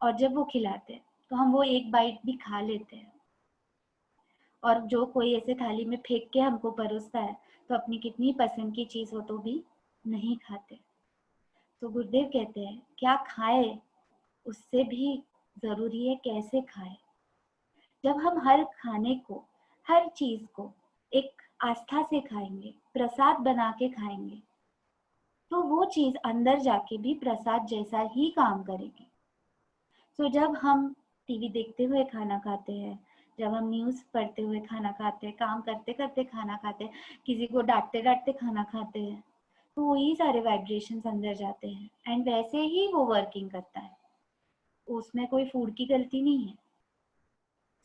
S2: और जब वो खिलाते हैं तो हम वो एक बाइट भी खा लेते हैं. और जो कोई ऐसे थाली में फेंक के हमको परोसता है तो अपनी कितनी पसंद की चीज हो तो भी नहीं खाते. तो गुरुदेव कहते हैं क्या खाए उससे भी जरूरी है कैसे खाए. जब हम हर खाने को, हर चीज को एक आस्था से खाएंगे, प्रसाद बना के खाएंगे, तो वो चीज अंदर जाके भी प्रसाद जैसा ही काम करेगी. तो जब हम टीवी देखते हुए खाना खाते हैं, जब हम न्यूज पढ़ते हुए खाना खाते हैं, काम करते करते खाना खाते हैं, किसी को डांटते डांटते खाना खाते हैं, तो वही सारे वाइब्रेशंस अंदर जाते हैं, एंड वैसे ही वो वर्किंग करता है. उसमें कोई फूड की गलती नहीं है.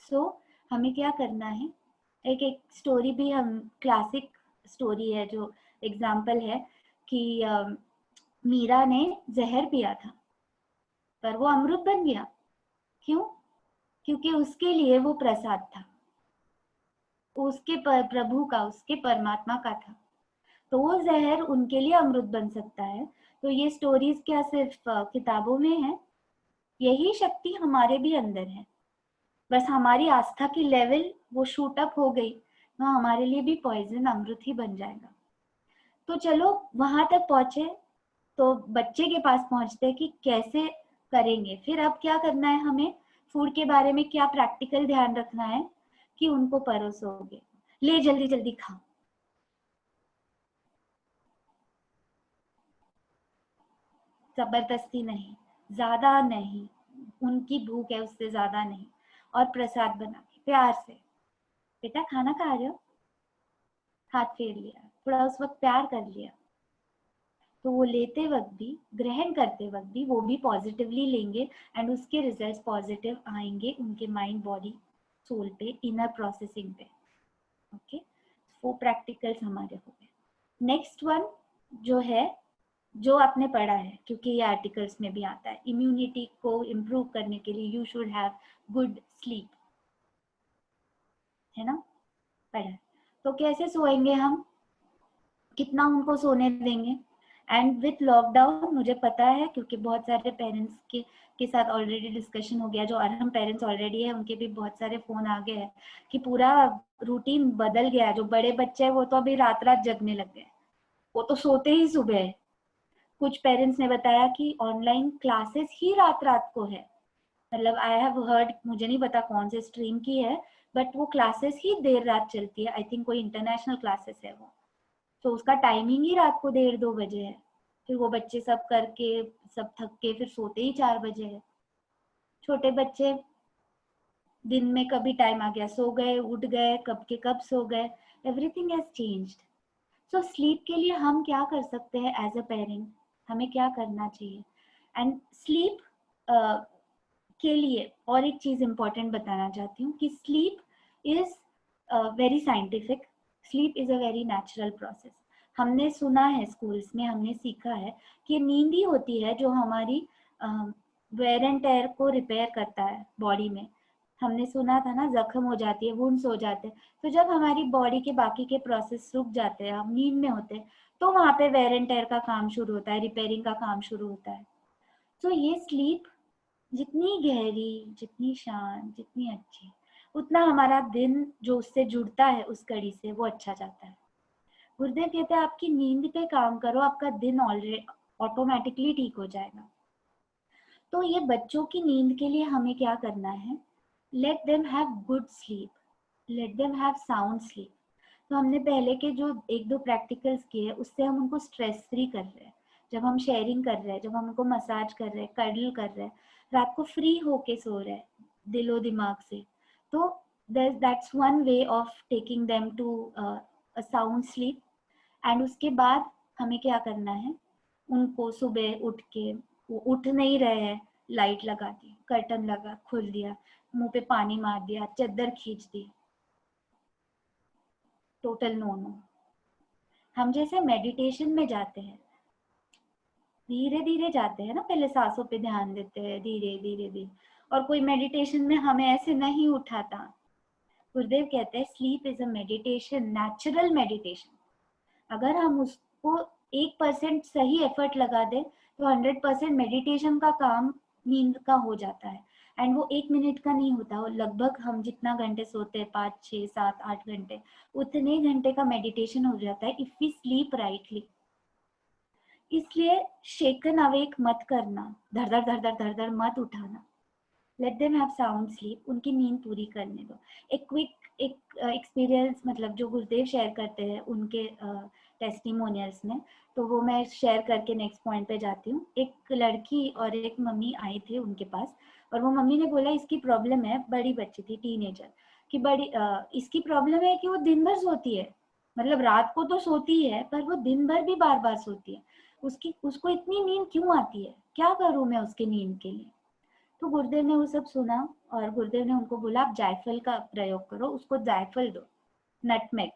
S2: सो हमें क्या करना है, एक एक स्टोरी भी हम, क्लासिक स्टोरी है जो एग्जाम्पल है कि मीरा ने जहर पिया था पर वो अमृत बन गया. क्यों? क्योंकि उसके लिए वो प्रसाद था, उसके प्रभु का, उसके परमात्मा का था. तो वो जहर उनके लिए अमृत बन सकता है. तो ये स्टोरीज क्या सिर्फ किताबों में है? यही शक्ति हमारे भी अंदर है, बस हमारी आस्था की लेवल वो शूट अप हो गई तो हमारे लिए भी पॉइजन अमृत ही बन जाएगा. तो चलो वहां तक पहुंचे, तो बच्चे के पास पहुंचते हैं कि कैसे करेंगे. फिर अब क्या करना है हमें, फूड के बारे में क्या प्रैक्टिकल ध्यान रखना है कि उनको परोसोगे, ले जल्दी जल्दी खाओ, जबरदस्ती नहीं, ज्यादा नहीं, उनकी भूख है उससे ज्यादा नहीं, और प्रसाद बना के प्यार से, बेटा खाना खा रहे हो, हाथ फेर लिया, थोड़ा उस वक्त प्यार कर लिया, तो वो लेते वक्त भी, ग्रहण करते वक्त भी वो भी पॉजिटिवली लेंगे, एंड उसके रिजल्ट्स पॉजिटिव आएंगे उनके माइंड बॉडी सोल पे, इनर प्रोसेसिंग पे. ओके, वो प्रैक्टिकल्स हमारे हो गए. नेक्स्ट वन जो है, जो आपने पढ़ा है क्योंकि ये आर्टिकल्स में भी आता है, इम्यूनिटी को इम्प्रूव करने के लिए you should have good sleep, है ना, पढ़ा है. तो कैसे सोएंगे हम, कितना उनको सोने देंगे. एंड विथ लॉकडाउन मुझे पता है क्योंकि बहुत सारे पेरेंट्स के साथ ऑलरेडी डिस्कशन हो गया, जो अरहम पेरेंट्स ऑलरेडी है उनके भी बहुत सारे फोन आ गए हैं कि पूरा रूटीन बदल गया है. जो बड़े बच्चे हैं वो तो अभी रात रात जगने लग गए, वो तो सोते ही सुबह है. कुछ पेरेंट्स ने बताया कि ऑनलाइन क्लासेस ही रात रात को है, मतलब आई हैव हर्ड, मुझे नहीं पता कौन से स्ट्रीम की है, बट वो क्लासेस ही देर रात चलती है. आई थिंक कोई इंटरनेशनल क्लासेस है वो, तो उसका टाइमिंग ही रात को 1:30-2 बजे है. फिर वो बच्चे सब करके सब थक के फिर सोते ही 4 बजे है. छोटे बच्चे दिन में कभी टाइम आ गया सो गए, उठ गए, कब के कब सो गए, everything has changed. So sleep के लिए हम क्या कर सकते हैं एज अ पेरेंट, हमें क्या करना चाहिए. एंड स्लीप के लिए और एक चीज इंपॉर्टेंट बताना चाहती हूँ कि sleep is very scientific, sleep is a very natural process. हमने सुना है, स्कूल्स में हमने सीखा है कि नींद ही होती है जो हमारी वेयर एंड टेयर को रिपेयर करता है बॉडी में. हमने सुना था ना, जख्म हो जाती है, वुंड्स हो जाते हैं, तो जब हमारी बॉडी के बाकी के प्रोसेस रुक जाते हैं, हम नींद में होते हैं, तो वहां पे वेयर एंड टेयर का काम शुरू होता है, रिपेयरिंग का काम शुरू होता है. तो ये स्लीप जितनी गहरी, जितनी शांत, जितनी अच्छी, उतना हमारा दिन जो उससे जुड़ता है उस कड़ी से वो अच्छा जाता है। गुरुदेव कहते हैं आपकी नींद पे काम करो, आपका दिन ऑलरेडी ऑटोमेटिकली ठीक हो जाएगा। तो ये बच्चों की नींद के लिए हमें क्या करना है? Let them have good sleep, let them have sound sleep. तो हमने पहले के जो एक दो प्रैक्टिकल्स किए उससे हम उनको स्ट्रेस फ्री कर रहे हैं। जब हम शेयरिंग कर रहे हैं, जब हम उनको मसाज कर रहे हैं, कडल कर रहे हैं, रात को फ्री होके सो रहे हैं दिलो दिमाग से, तो that's one way of taking them to a sound sleep. And उसके बाद हमें क्या करना है? उनको सुबह उठ के, वो उठ नहीं रहे हैं, लाइट लगा दी, कर्टन लगा खोल दिया, मुंह पे पानी मार दिया, चद्दर खींच दी, टोटल नो नो। हम जैसे मेडिटेशन में जाते हैं, धीरे धीरे जाते हैं ना, पहले सांसों पे ध्यान देते हैं, धीरे धीरे धीरे, और कोई मेडिटेशन में हमें ऐसे नहीं उठाता। गुरुदेव कहते हैं sleep is a meditation, natural meditation. अगर हम उसको 1% सही एफर्ट लगा दें तो 100% मेडिटेशन का काम नींद का हो जाता है। एंड वो 1 मिनट का नहीं होता, वो लगभग हम जितना घंटे सोते हैं, 5, 6, 7, 8 घंटे, उतने घंटे का मेडिटेशन हो जाता है इफ वी स्लीप राइटली। इसलिए शेकन अवेक मत करना, धर धर धर धर धर धर मत उठाना। Let them have sound sleep, उनकी नींद पूरी करने दो। एक क्विक एक्सपीरियंस, मतलब जो गुरुदेव शेयर करते हैं उनके टेस्टिमोनियल्स में, तो वो मैं शेयर करके नेक्स्ट पॉइंट पे जाती हूँ। एक लड़की और एक मम्मी आई थे उनके पास, और वो मम्मी ने बोला इसकी प्रॉब्लम है, बड़ी बच्ची थी, टीनेजर कि इसकी प्रॉब्लम है कि वो दिन भर सोती है, मतलब रात को तो सोती है पर वो दिन भर भी बार बार सोती है। उसको इतनी नींद क्यों आती है, क्या करूँ मैं उसके नींद के लिए? तो गुरुदेव ने वो सब सुना और गुरुदेव ने उनको बोला आप जायफल का प्रयोग करो, उसको जायफल दो, नटमेग।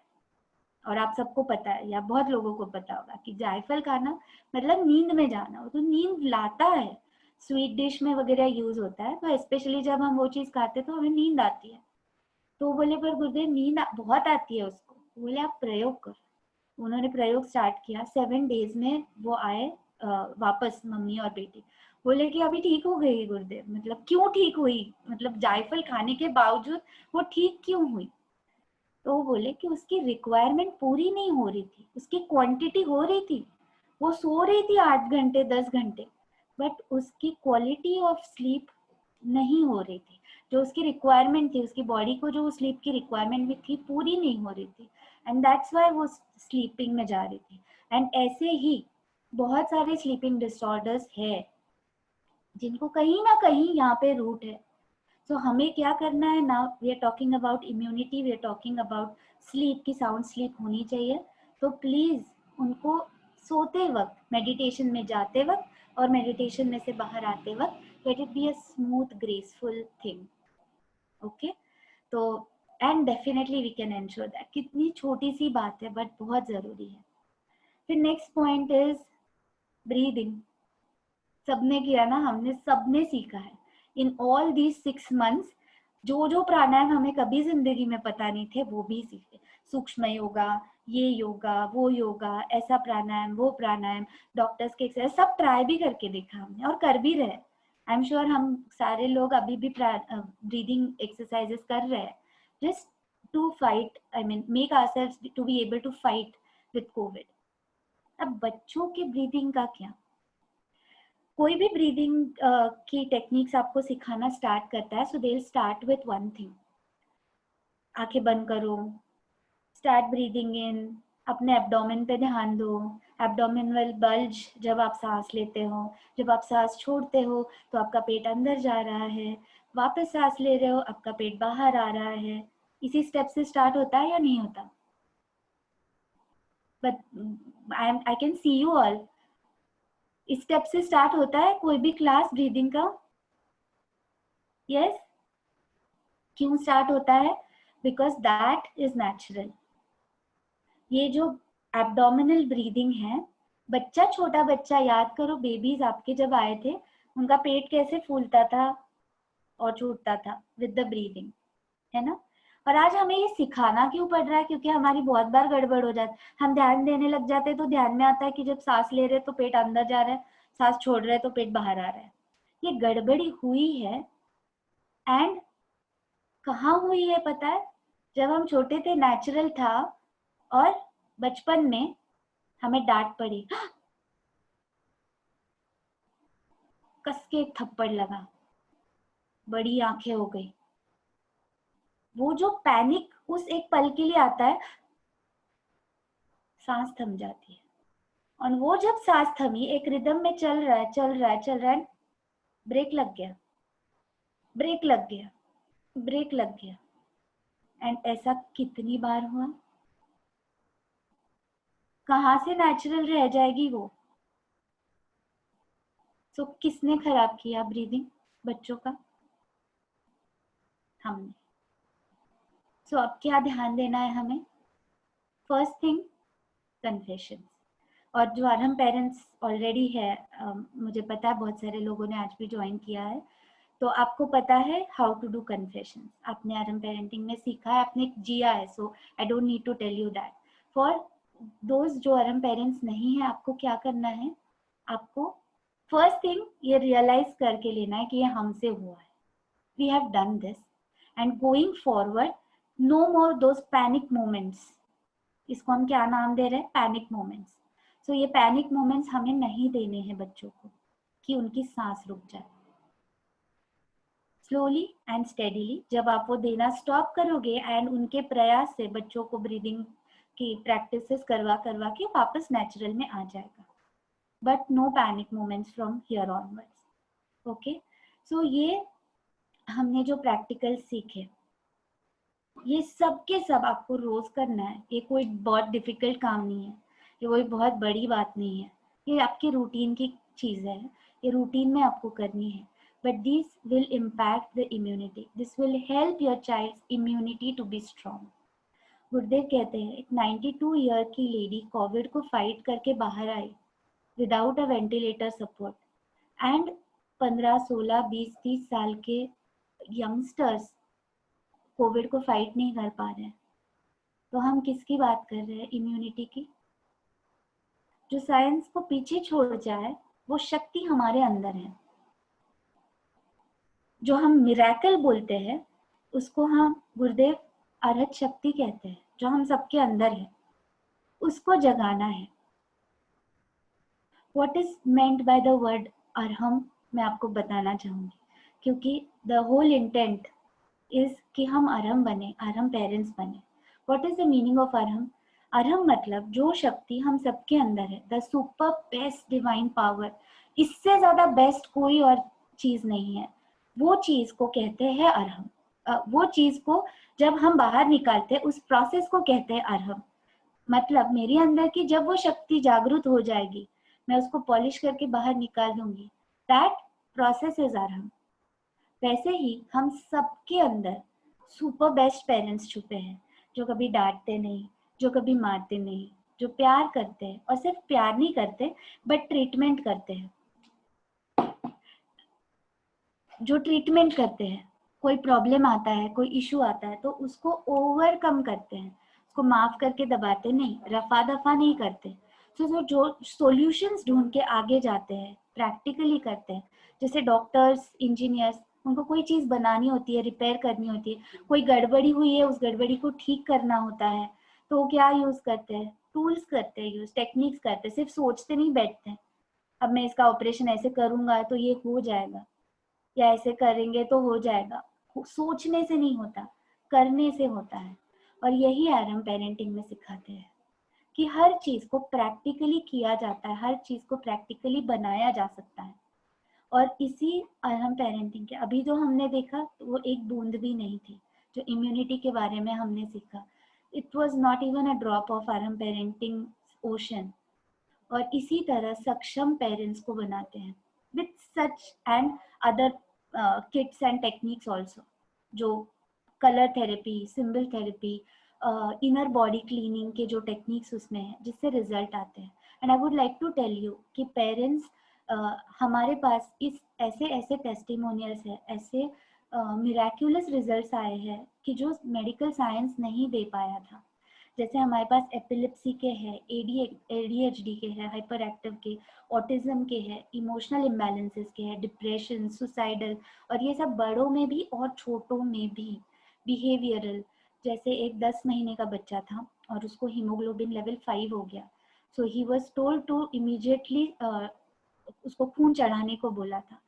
S2: और आप सबको पता है या बहुत लोगों को पता होगा कि जायफल खाना मतलब नींद में जाना, वो तो नींद लाता है। स्वीट डिश में वगैरह यूज होता है, तो स्पेशली जब हम वो चीज खाते हैं तो हमें नींद आती है। तो बोले पर गुरुदेव नींद बहुत आती है उसको, बोले आप प्रयोग करो। उन्होंने प्रयोग स्टार्ट किया, 7 डेज में वो आए वापस, मम्मी और बेटी। बोले कि अभी ठीक हो गई गुरुदेव। मतलब क्यों ठीक हुई, मतलब जायफल खाने के बावजूद वो ठीक क्यों हुई? तो वो बोले कि उसकी रिक्वायरमेंट पूरी नहीं हो रही थी, उसकी क्वांटिटी हो रही थी, वो सो रही थी 8 घंटे 10 घंटे, बट उसकी क्वालिटी ऑफ स्लीप नहीं हो रही थी। जो उसकी रिक्वायरमेंट थी, उसकी बॉडी को जो स्लीप की रिक्वायरमेंट भी थी, पूरी नहीं हो रही थी, एंड दैट्स व्हाई वो स्लीपिंग में जा रही थी। एंड ऐसे ही बहुत सारे स्लीपिंग डिसऑर्डर्स है जिनको कहीं ना कहीं यहाँ पे रूट है। सो हमें क्या करना है? Now we are talking about immunity, we are talking about sleep की साउंड स्लीप होनी चाहिए। तो प्लीज उनको सोते वक्त, मेडिटेशन में जाते वक्त और मेडिटेशन में से बाहर आते वक्त, let it be a smooth graceful thing. Okay, तो and definitely we can ensure that. कितनी छोटी सी बात है बट बहुत जरूरी है। फिर नेक्स्ट पॉइंट इज ब्रीदिंग। सबने किया ना, हमने सबने सीखा है इन ऑल दीज 6 months। जो जो प्राणायाम हमें कभी जिंदगी में पता नहीं थे वो भी सीखे। सूक्ष्म योगा, ये योगा, वो योगा, ऐसा प्राणायाम, वो प्राणायाम, डॉक्टर्स के एक्सरसाइज, सब ट्राई भी करके देखा हमने और कर भी रहे। आई एम श्योर हम सारे लोग अभी भी ब्रीदिंग एक्सरसाइजेस कर रहे हैं, just to fight, I mean make ourselves to be able to fight with Covid. अब बच्चों के ब्रीदिंग का क्या? कोई भी ब्रीदिंग की टेक्निक्स आपको सिखाना स्टार्ट करता है, so they will start with one thing. आंखें बंद करो, स्टार्ट ब्रीदिंग इन, अपने एब्डोमेन पे ध्यान दो। एब्डोमिनल बल्ज, जब आप सांस लेते हो, जब आप सांस छोड़ते हो तो आपका पेट अंदर जा रहा है, वापस सांस ले रहे हो आपका पेट बाहर आ रहा है। इसी स्टेप से स्टार्ट होता है या नहीं होता? But I can C you all, इस स्टेप से स्टार्ट होता है कोई भी क्लास ब्रीदिंग का? यस? क्यों स्टार्ट होता है? Because that is natural. ये जो एब्डोमिनल ब्रीदिंग है, बच्चा, छोटा बच्चा, याद करो बेबीज आपके जब आए थे, उनका पेट कैसे फूलता था और छूटता था विद द ब्रीदिंग, है ना? और आज हमें ये सिखाना क्यों पड़ रहा है? क्योंकि हमारी बहुत बार गड़बड़ हो जाती, हम ध्यान देने लग जाते तो ध्यान में आता है कि जब सांस ले रहे तो पेट अंदर जा रहा है, सांस छोड़ रहे तो पेट बाहर आ रहा है। ये गड़बड़ी हुई है। एंड कहाँ हुई है पता है? जब हम छोटे थे नेचुरल था, और बचपन में हमें डांट पड़ी, कस के एक थप्पड़ लगा, बड़ी आंखें हो गई। वो जो पैनिक उस एक पल के लिए आता है, सांस थम जाती है। और वो जब सांस थमी, एक रिदम में चल रहा है, चल रहा है, चल रहा है, ब्रेक लग गया, ब्रेक लग गया, ब्रेक लग गया। एंड ऐसा कितनी बार हुआ? कहाँ से नेचुरल रह जाएगी वो? सो किसने खराब किया ब्रीदिंग? बच्चों का, हमने। सो अब क्या ध्यान देना है हमें? First thing, confession. और जो आरएम पेरेंट्स ऑलरेडी है, मुझे पता है बहुत सारे लोगों ने आज भी ज्वाइन किया है, तो आपको पता है हाउ टू डू कन्फेशन। आपने आरएम पेरेंटिंग में सीखा है, आपने जिया है, so I don't need to tell you that. For those जो आरएम पेरेंट्स नहीं है, आपको क्या करना है? आपको फर्स्ट थिंग ये रियलाइज करके लेना है कि ये हमसे हुआ है, we have done this, and going forward no more those panic moments. इसको हम क्या नाम दे रहे हैं? Panic moments. सो ये पैनिक मोमेंट्स हमें नहीं देने हैं बच्चों को, कि उनकी सांस रुक जाए। स्लोली एंड स्टेडीली जब आप वो देना स्टॉप करोगे, एंड उनके प्रयास से बच्चों को ब्रीदिंग की प्रैक्टिसेस करवा करवा के वापस नेचुरल में आ जाएगा। But no panic moments from here onwards. Okay, so ये हमने जो प्रैक्टिकल सीखे, ये सब के सब आपको रोज करना है। ये कोई बहुत डिफिकल्ट काम नहीं है, ये कोई बहुत बड़ी बात नहीं है, ये आपके रूटीन की चीज़ है, ये रूटीन में आपको करनी है। But this will impact the immunity, this will help your child's immunity to be strong. Gurudev कहते हैं, एक 92 ईयर की लेडी कोविड को फाइट करके बाहर आई without a ventilator support, and 15, 16, 20, 30 साल के यंगस्टर्स कोविड को फाइट नहीं कर पा रहे हैं। तो हम किसकी बात कर रहे हैं? इम्यूनिटी की। जो साइंस को पीछे छोड़ जाए, वो शक्ति हमारे अंदर है। जो हम मिरेकल बोलते हैं, उसको हम गुरुदेव अर्हत शक्ति कहते हैं, जो हम सबके अंदर है, उसको जगाना है। What is meant by the word Arham, मैं आपको बताना चाहूंगी, क्योंकि द होल इंटेंट इज कि हम अरहम बने, अरहम पेरेंट्स बने। What is the meaning of Arham? Arham मतलब जो शक्ति हम सबके अंदर है, the super best divine power. इससे ज्यादा बेस्ट कोई और चीज नहीं है। वो चीज को कहते हैं अरहम। वो चीज को जब हम बाहर निकालते हैं, उस प्रोसेस को कहते हैं अरहम। मतलब मेरे अंदर की जब वो शक्ति जागृत हो जाएगी, मैं उसको पॉलिश करके बाहर निकाल दूंगी, दैट प्रोसेस इज अरहम। वैसे ही हम सबके अंदर सुपर बेस्ट पेरेंट्स छुपे हैं, जो कभी डांटते नहीं, जो कभी मारते नहीं, जो प्यार करते हैं, और सिर्फ प्यार नहीं करते बट ट्रीटमेंट करते हैं। जो ट्रीटमेंट करते हैं, कोई प्रॉब्लम आता है, कोई इशू आता है, तो उसको ओवरकम करते हैं, उसको माफ करके दबाते नहीं, रफा दफा नहीं करते। तो जो सॉल्यूशंस ढूंढ के आगे जाते हैं, प्रैक्टिकली करते हैं। जैसे डॉक्टर्स, इंजीनियर्स, उनको कोई चीज बनानी होती है, रिपेयर करनी होती है, कोई गड़बड़ी हुई है, उस गड़बड़ी को ठीक करना होता है, तो वो क्या यूज करते हैं? टूल्स करते हैं यूज, टेक्निक्स करते हैं, सिर्फ सोचते नहीं बैठते हैं अब मैं इसका ऑपरेशन ऐसे करूंगा तो ये हो जाएगा, या ऐसे करेंगे तो हो जाएगा। सोचने से नहीं होता, करने से होता है। और यही आरएम पेरेंटिंग में सिखाते हैं कि हर चीज को प्रैक्टिकली किया जाता है, हर चीज को प्रैक्टिकली बनाया जा सकता है। और इसी आरएम पेरेंटिंग के अभी जो हमने देखा, तो वो एक बूंद भी नहीं थी जो इम्यूनिटी के बारे में हमने सीखा। It was not even a drop of Arham parenting ocean. और इसी तरह सक्षम पेरेंट्स को बनाते हैं with such and other kits and techniques also, जो colour therapy, symbol therapy, inner body cleaning के जो टेक्निक्स उसमें हैं, जिससे रिजल्ट आते हैं। And I would like to tell you कि पेरेंट्स, हमारे पास इस ऐसे ऐसे टेस्टिमोनियल्स है, ऐसे मिराक्यूलस रिजल्ट्स आए हैं कि जो मेडिकल साइंस नहीं दे पाया था। जैसे हमारे पास एपिलेप्सी के हैं, ADHD के हैं, हाइपर एक्टिव के, ऑटिज्म के हैं, इमोशनल इम्बैलेंसेस के हैं, डिप्रेशन, सुसाइडल, और ये सब बड़ों में भी और छोटों में भी। बिहेवियरल, जैसे एक 10 महीने का बच्चा था और उसको हीमोग्लोबिन लेवल 5 हो गया, so he was told to immediately उसको खून चढ़ाने को बोला था,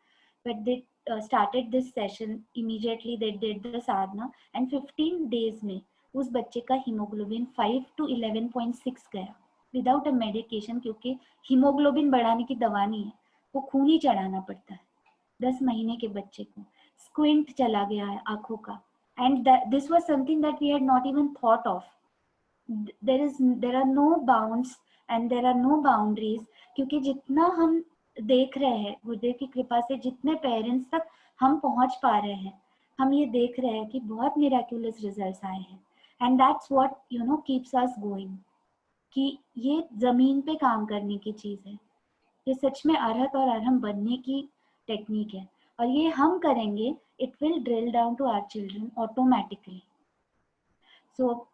S2: but they started this session immediately, they did the sadhana and 15 days में उस बच्चे का हीमोग्लोबिन 5 to 11.6 गया विदाउट अ मेडिकेशन, क्योंकि हीमोग्लोबिन बढ़ाने की दवा नहीं है, वो खून ही चढ़ाना पड़ता है 10 महीने के बच्चे को। स्क्विंट चला गया है आंखों का, and this was something that we had not even thought of. there are no bounds and there are no boundaries, क्योंकि जितना हम देख रहे हैं गुरुदेव की कृपा से, जितने पेरेंट्स तक हम पहुंच पा रहे हैं, हम ये देख रहे हैं कि बहुत मिराक्युलस रिजल्ट्स आए हैं, and that's what you know keeps us going, कि ये जमीन पे काम करने की चीज है, ये सच में अर्हत और अरहम बनने की टेक्निक है, और ये हम करेंगे, it will drill down to our children automatically. So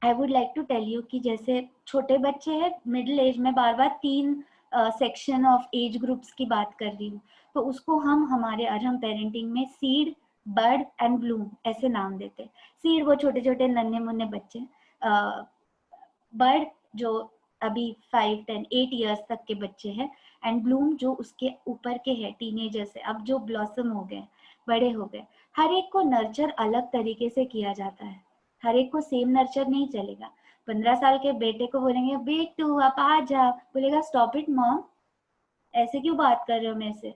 S2: I would like to tell you कि जैसे छोटे बच्चे हैं, मिडिल एज में बार बार 3 सेक्शन ऑफ एज ग्रुप्स की बात कर रही हूँ, तो उसको हम हमारे अरहम पेरेंटिंग में सीड, बर्ड एंड ब्लूम ऐसे नाम देते हैं। सीड वो छोटे छोटे नन्हे मुन्ने बच्चे, बर्ड जो अभी 5, 10, 8 ईयर्स तक के बच्चे हैं, एंड ब्लूम जो उसके ऊपर के हैं, टीनेजर्स है, अब जो ब्लॉसम हो गए, बड़े हो गए। हर एक को नर्चर अलग तरीके से किया जाता है, हर एक को सेम नर्चर नहीं चलेगा। 15 साल के बेटे को बोलेंगे बेटू आप आ जा, बोलेगा स्टॉप इट मॉम, ऐसे क्यों बात कर रहे हो मेरे से,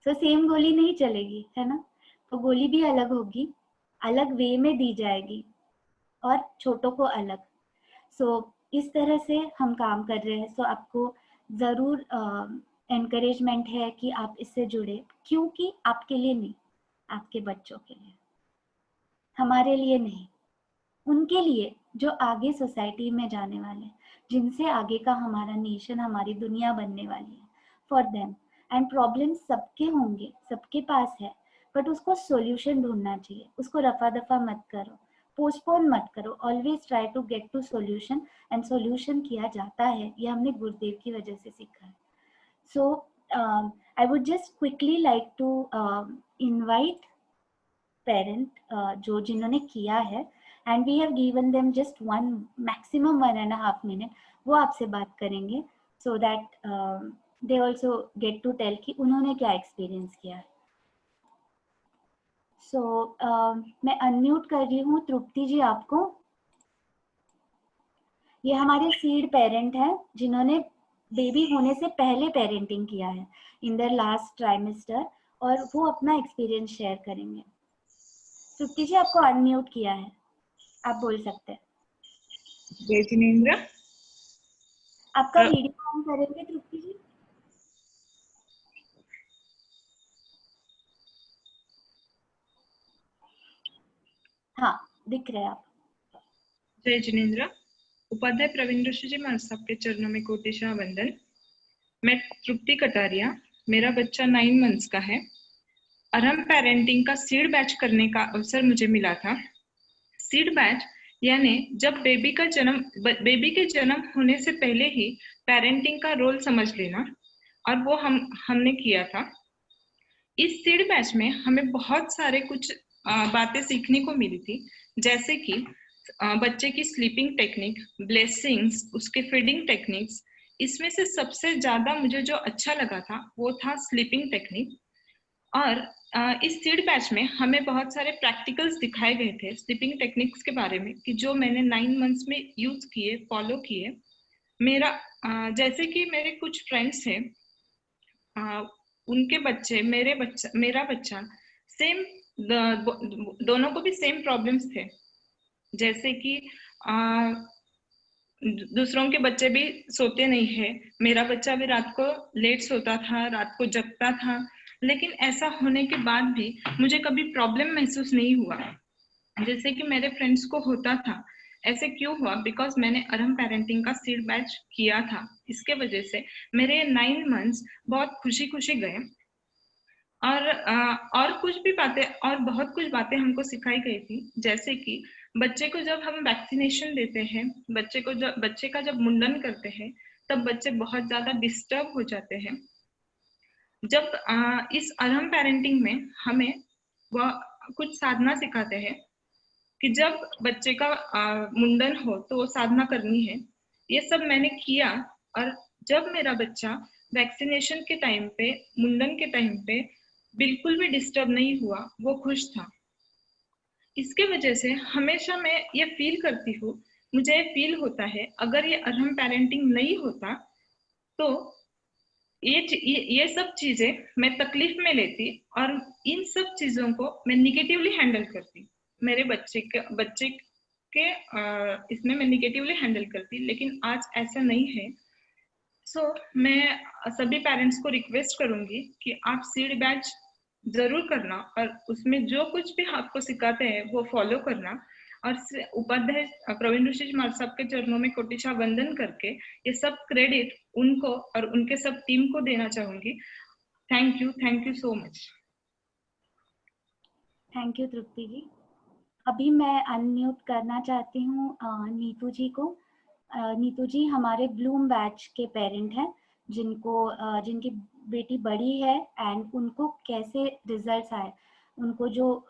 S2: तो सेम गोली नहीं चलेगी, है ना। तो गोली भी अलग होगी, अलग वे में दी जाएगी, और छोटों को अलग। सो इस तरह से हम काम कर रहे हैं। सो आपको ज़रूर एनकरेजमेंट है कि आप इससे जुड़े, क्योंकि आपके लिए नहीं, आपके बच्चों के लिए, हमारे लिए नहीं, उनके लिए जो आगे सोसाइटी में जाने वाले हैं, जिनसे आगे का हमारा नेशन, हमारी दुनिया बनने वाली है, फॉर देम। एंड प्रॉब्लम सबके होंगे, सबके पास है, बट उसको सॉल्यूशन ढूंढना चाहिए, उसको रफा दफा मत करो, पोस्टपोन मत करो, always try to get to solution, and solution किया जाता है, ये हमने गुरुदेव की वजह से सीखा है। So I would just quickly like to invite parent जो जिन्होंने किया है, and we have given them just 1 maximum 1.5 minute, वो आपसे बात करेंगे, so that they also get to tell कि उन्होंने क्या एक्सपीरियंस किया है। सो मैं अनम्यूट कर रही हूँ तृप्ति जी आपको। ये हमारे सीड पेरेंट हैं जिन्होंने बेबी होने से पहले पेरेंटिंग किया है इन देयर लास्ट ट्राइमेस्टर, और वो अपना एक्सपीरियंस शेयर करेंगे। तृप्ति जी आपको अनम्यूट किया है, आप बोल सकते हैं।
S4: जय जिनेंद्र।
S2: आपका वीडियो ऑन करेंगे तृप्ति जी? हाँ, दिख रहे हैं आप।
S4: जय जिनेंद्र। उपाध्याय प्रवीण ऋषि जी, मैं सबके चरणों में कोटिशः वंदन। मैं तृप्ति कटारिया, मेरा बच्चा 9 मंथ्स का है। अरहम पेरेंटिंग का सीड बैच करने का अवसर मुझे मिला था। सीड बैच यानी जब बेबी के जन्म होने से पहले ही पेरेंटिंग का रोल समझ लेना, और वो हमने किया था। इस सीड बैच में हमें बहुत सारे कुछ बातें सीखने को मिली थी, जैसे कि बच्चे की स्लीपिंग टेक्निक, ब्लेसिंग्स, उसके फीडिंग टेक्निक्स। इसमें से सबसे ज्यादा मुझे जो अच्छा लगा था वो था स्लीपिंग टेक्निक। और इस सीड बैच में हमें बहुत सारे प्रैक्टिकल्स दिखाए गए थे स्लीपिंग टेक्निक्स के बारे में, कि जो मैंने 9 मंथ्स में यूज किए, फॉलो किए। जैसे कि मेरे कुछ फ्रेंड्स हैं, उनके बच्चे, मेरा बच्चा सेम, दोनों को भी सेम प्रॉब्लम्स थे। जैसे कि दूसरों के बच्चे भी सोते नहीं है, मेरा बच्चा भी रात को लेट सोता था, रात को जगता था, लेकिन ऐसा होने के बाद भी मुझे कभी प्रॉब्लम महसूस नहीं हुआ जैसे कि मेरे फ्रेंड्स को होता था। ऐसे क्यों हुआ? बिकॉज मैंने अरहम पेरेंटिंग का सीड बैच किया था। इसके वजह से मेरे 9 मंथ्स बहुत खुशी खुशी गए। और कुछ भी बातें और बहुत कुछ बातें हमको सिखाई गई थी, जैसे कि बच्चे को जब हम वैक्सीनेशन देते हैं, बच्चे का जब मुंडन करते हैं, तब बच्चे बहुत ज्यादा डिस्टर्ब हो जाते हैं। जब इस अरहम पेरेंटिंग में हमें वह कुछ साधना सिखाते हैं कि जब बच्चे का मुंडन हो तो वो साधना करनी है। ये सब मैंने किया, और जब मेरा बच्चा वैक्सीनेशन के टाइम पे, मुंडन के टाइम पे बिल्कुल भी डिस्टर्ब नहीं हुआ, वो खुश था। इसके वजह से हमेशा मैं ये फील करती हूँ, मुझे ये फील होता है अगर ये अरहम पेरेंटिंग नहीं होता तो ये सब चीजें मैं तकलीफ में लेती, और इन सब चीजों को मैं निगेटिवली हैंडल करती। मेरे बच्चे के इसमें मैं निगेटिवली हैंडल करती, लेकिन आज ऐसा नहीं है। मैं सभी पेरेंट्स को रिक्वेस्ट करूंगी कि आप सीड बैच जरूर करना, और उसमें जो कुछ भी आपको सिखाते हैं वो फॉलो करना, और उपाध्याय प्रवीण ऋषि जी साहब के चरणों में कोटिशा वंदन करके ये सब क्रेडिट उनको और उनके सब टीम को देना चाहूंगी। Thank you so much.
S2: Thank you Tripti ji. अभी मैं अनम्यूट करना चाहती हूँ नीतू जी को। नीतू जी हमारे ब्लूम बैच के पेरेंट हैं, जिनकी बेटी बड़ी है, एंड उनको कैसे रिजल्ट्स आए, उनको जो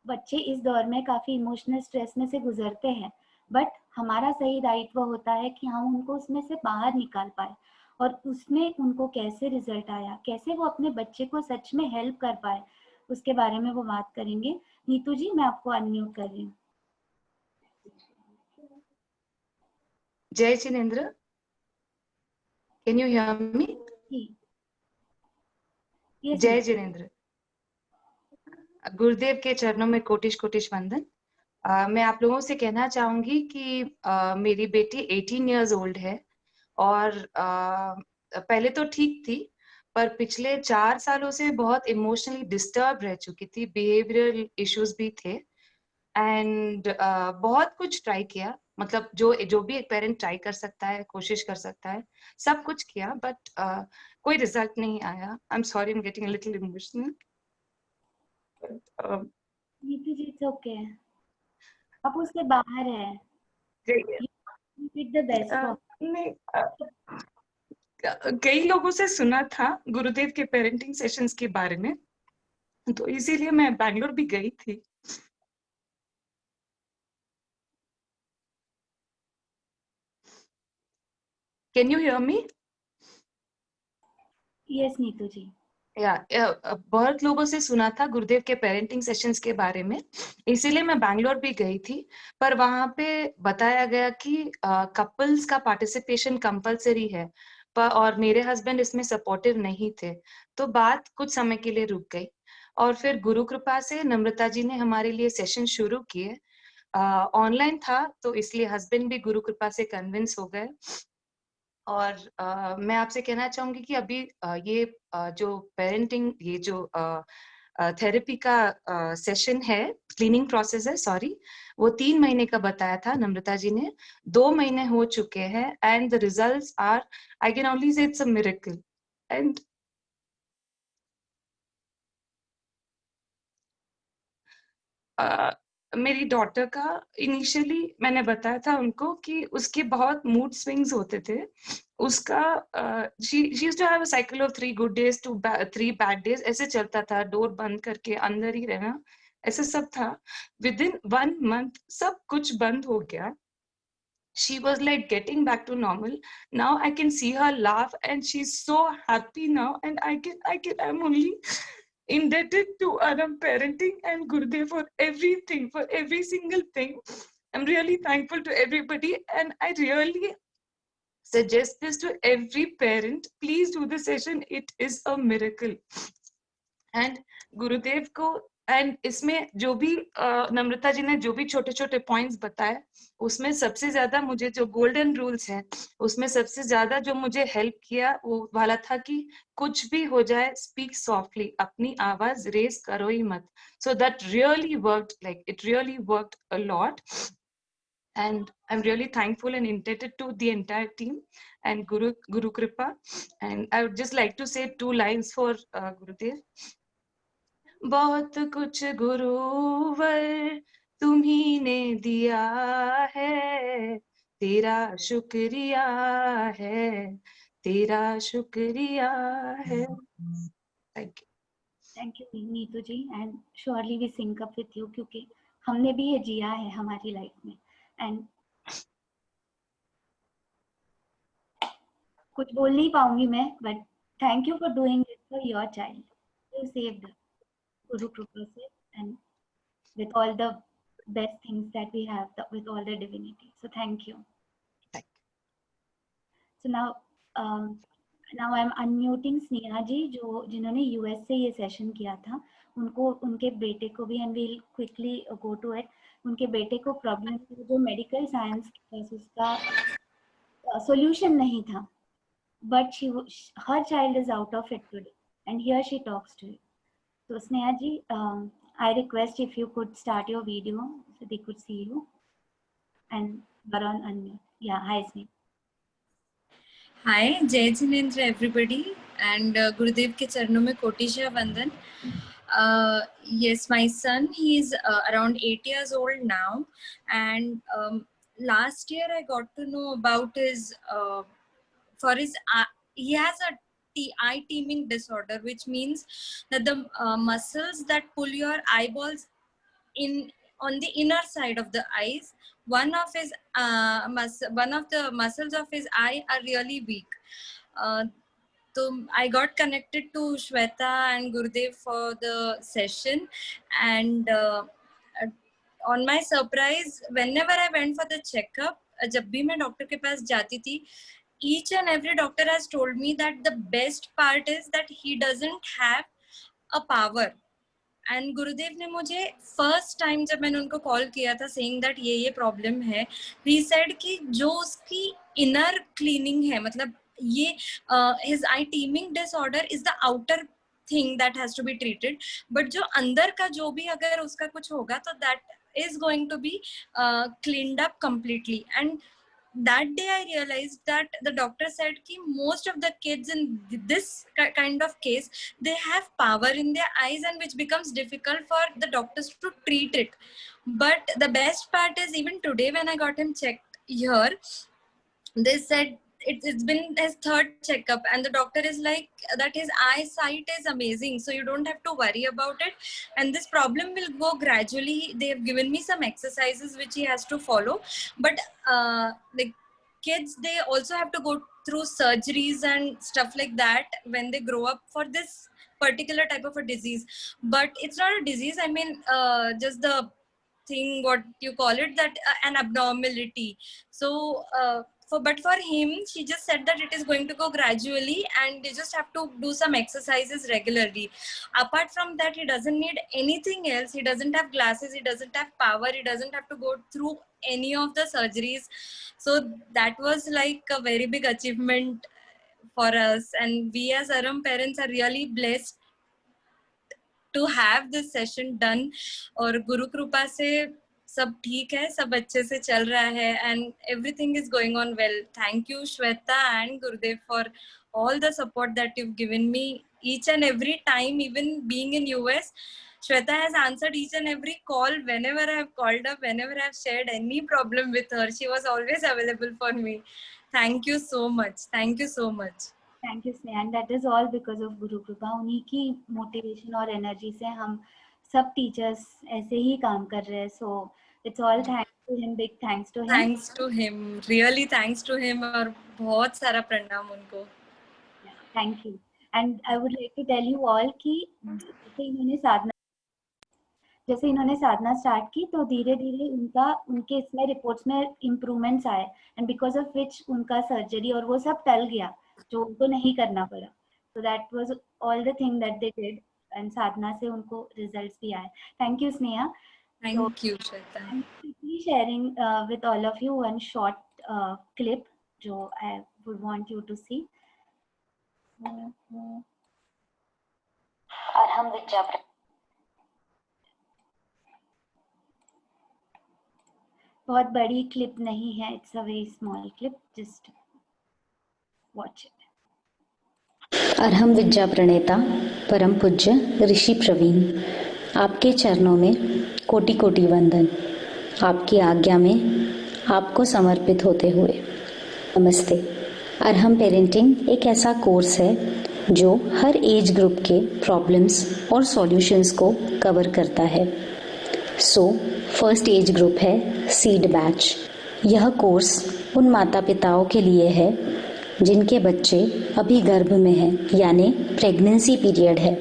S2: बच्चे इस दौर में काफ़ी इमोशनल स्ट्रेस में से गुजरते हैं, बट हमारा सही दायित्व होता है कि हम उनको उसमें से बाहर निकाल पाए, और उसमें उनको कैसे रिजल्ट आया, कैसे वो अपने बच्चे को सच में हेल्प कर पाए, उसके बारे में वो बात करेंगे। नीतू जी मैं आपको अनम्यूट कर रही हूँ।
S5: जय जिनेंद्र, कैन यू हियर मी? जय जिनेंद्र, गुरुदेव के चरणों में कोटिश कोटिश वंदन। मैं आप लोगों से कहना चाहूंगी कि मेरी बेटी 18 इयर्स ओल्ड है, और पहले तो ठीक थी, पर पिछले 4 सालों से बहुत इमोशनली डिस्टर्ब रह चुकी थी, बिहेवियरल इश्यूज भी थे, एंड बहुत कुछ ट्राई किया, मतलब जो भी एक पेरेंट ट्राई कर सकता है, कोशिश कर सकता है, सब कुछ किया, बट कोई रिजल्ट नहीं आया। I am sorry, I am getting a little emotional.
S2: Neetu ji it's okay, आप उससे बाहर है। द बेस्ट फॉर
S5: कई लोगों से सुना था गुरुदेव के पेरेंटिंग सेशंस के बारे में, तो इसीलिए मैं बैंगलोर भी गई थी। Can you hear me?
S2: Yes Neetu ji.
S5: बहुत लोगों से सुना था गुरुदेव के पेरेंटिंग सेशंस के बारे में, इसीलिए मैं बैंगलोर भी गई थी, पर वहां पे बताया गया कि कपल्स का पार्टिसिपेशन कंपलसरी है, और मेरे हस्बैंड इसमें सपोर्टिव नहीं थे, तो बात कुछ समय के लिए रुक गई, और फिर गुरु कृपा से नम्रता जी ने हमारे लिए सेशन शुरू किए। ऑनलाइन था, तो इसलिए हस्बैंड भी गुरु कृपा से कन्विंस हो गए, और मैं आपसे कहना चाहूंगी कि अभी ये जो पेरेंटिंग, ये जो थेरेपी का सेशन है, क्लीनिंग प्रोसेस है, सॉरी, वो 3 महीने का बताया था नम्रता जी ने, 2 महीने हो चुके हैं, and the results are, I can only say it's a miracle. And मेरी डॉटर का इनिशियली मैंने बताया था उनको कि उसके बहुत मूड स्विंग्स होते थे, उसका she used to have a cycle of 3 good days to 3 bad days, ऐसे चलता था, डोर बंद करके अंदर ही रहना, ऐसे सब था। विदिन 1 month सब कुछ बंद हो गया। She was like getting back to normal. Now I can see her laugh, and she's so happy now, and I'm only indebted to Aram Parenting and Gurudev for everything, for every single thing. I'm really thankful to everybody, and I really suggest this to every parent. Please do the session. It is a miracle. And गुरुदेव को, and इसमें जो भी नम्रता जी ने जो भी छोटे छोटे points बताए, उसमें सबसे ज्यादा मुझे जो गोल्डन रूल्स है, उसमें सबसे ज्यादा जो मुझे हेल्प किया वो वाला था कि कुछ भी हो जाए, स्पीक सॉफ्टली, अपनी आवाज रेज करो ही मत। So that really worked, like it really worked a lot, and I'm really thankful and indebted to the entire team and Guru Kripa. And I would just like to say 2 lines for Gurudev. बहुत कुछ गुरुवर तुम्ही ने दिया है, तेरा शुक्रिया है, तेरा शुक्रिया है. Thank you.
S2: Thank you Neetu ji, and surely we sync up with you, क्योंकि हमने भी ये जिया है हमारी लाइफ में. एंड कुछ बोल नहीं पाऊंगी मैं, but thank you for doing it for your child. You saved Guru Kripa se, and with all the best things that we have, with all the divinity. So thank you.
S5: Thank
S2: So now I'm unmuting Sneha ji, जिन्होंने US से ये session किया था. उनको, उनके बेटे को भी, and we'll quickly go to it. उनके बेटे को प्रॉब्लम जो मेडिकल साइंस उसका solution नहीं था, but her child is out of it today, and here she talks to you. So Sneha ji, I request if you could start your video so they could see you, and you're on unmute. Yeah, hi Sneha.
S6: Hi, Jai Jinendra everybody, and Gurudev ke charanon mein Kotisha Vandan. Yes, my son, he's around 8 years old now, and last year I got to know about his, he has a eye teaming disorder, which means that the muscles that pull your eyeballs in on the inner side of the eyes, one of the muscles of his eye are really weak. So I got connected to Shweta and Gurudev for the session, and on my surprise, whenever I went for the checkup, जब भी मैं doctor के पास जाती थी, each and every doctor has told me that the best part is that he doesn't have a power. And गुरुदेव ने मुझे first time जब मैंने उनको कॉल किया था सेइंग दैट ये प्रॉब्लम है, ही सेड कि जो उसकी इनर क्लीनिंग है, मतलब ये his eating disorder is the outer thing that has to be treated, but जो अंदर का जो भी अगर उसका कुछ होगा तो that is going to be cleaned up completely. And that day I realized that the doctor said ki most of the kids in this kind of case, they have power in their eyes, and which becomes difficult for the doctors to treat it. But the best part is, even today when I got him checked here, they said it's been his third checkup, and the doctor is like that his eyesight is amazing, so you don't have to worry about it, and this problem will go gradually. They have given me some exercises which he has to follow, but the kids, they also have to go through surgeries and stuff like that when they grow up for this particular type of a disease. But it's not a disease, I mean just the thing, what you call it, that an abnormality. So but for him, she just said that it is going to go gradually, and they just have to do some exercises regularly. Apart from that, he doesn't need anything else. He doesn't have glasses, he doesn't have power, he doesn't have to go through any of the surgeries. So that was like a very big achievement for us, and we as Aram parents are really blessed to have this session done. और गुरु कृपा से सब ठीक है, सब अच्छे से चल रहा है, and everything is going on well. Thank you Shweta and Gurudev for all the support that you've given me each and every time. Even being in US, Shweta has answered each and every call whenever I have called up, whenever I have shared any problem with her. She was always available for me. Thank you so much. Thank you so much.
S2: Thank you Sneha, and that is all because of Guru Kripa. उन्हीं की motivation और energy से हम सब teachers ऐसे ही काम कर रहे हैं. So it's all thanks to him, big thanks to him.
S6: Thanks to him, really thanks to him, और बहुत सारा प्रणाम उनको.
S2: Yeah, thank you. And I would like to tell you all कि जैसे इन्होंने साधना स्टार्ट की, तो धीरे धीरे उनके इसमें रिपोर्ट्स में इम्प्रूवमेंट्स आए, एंड बिकॉज ऑफ विच उनका सर्जरी और वो सब टल गया जो उनको नहीं करना पड़ा. So that was all the thing that they did, and साधना से उनको रिजल्ट्स भी आए. Thank you Sneha.
S6: Thank you Shweta.
S2: I'm quickly sharing with all of you one short clip जो I would want you to see.
S7: Arham विद्या
S2: बहुत बड़ी clip नहीं है, it's a very small clip, just watch it.
S7: Arham विद्या प्रणेता परम पूज्य ऋषि प्रवीण, आपके चरणों में कोटि कोटि वंदन। आपकी आज्ञा में आपको समर्पित होते हुए नमस्ते। अर्हम पेरेंटिंग एक ऐसा कोर्स है जो हर एज ग्रुप के प्रॉब्लम्स और सॉल्यूशंस को कवर करता है। फर्स्ट एज ग्रुप है सीड बैच। यह कोर्स उन माता पिताओं के लिए है जिनके बच्चे अभी गर्भ में हैं, यानी प्रेगनेंसी पीरियड है,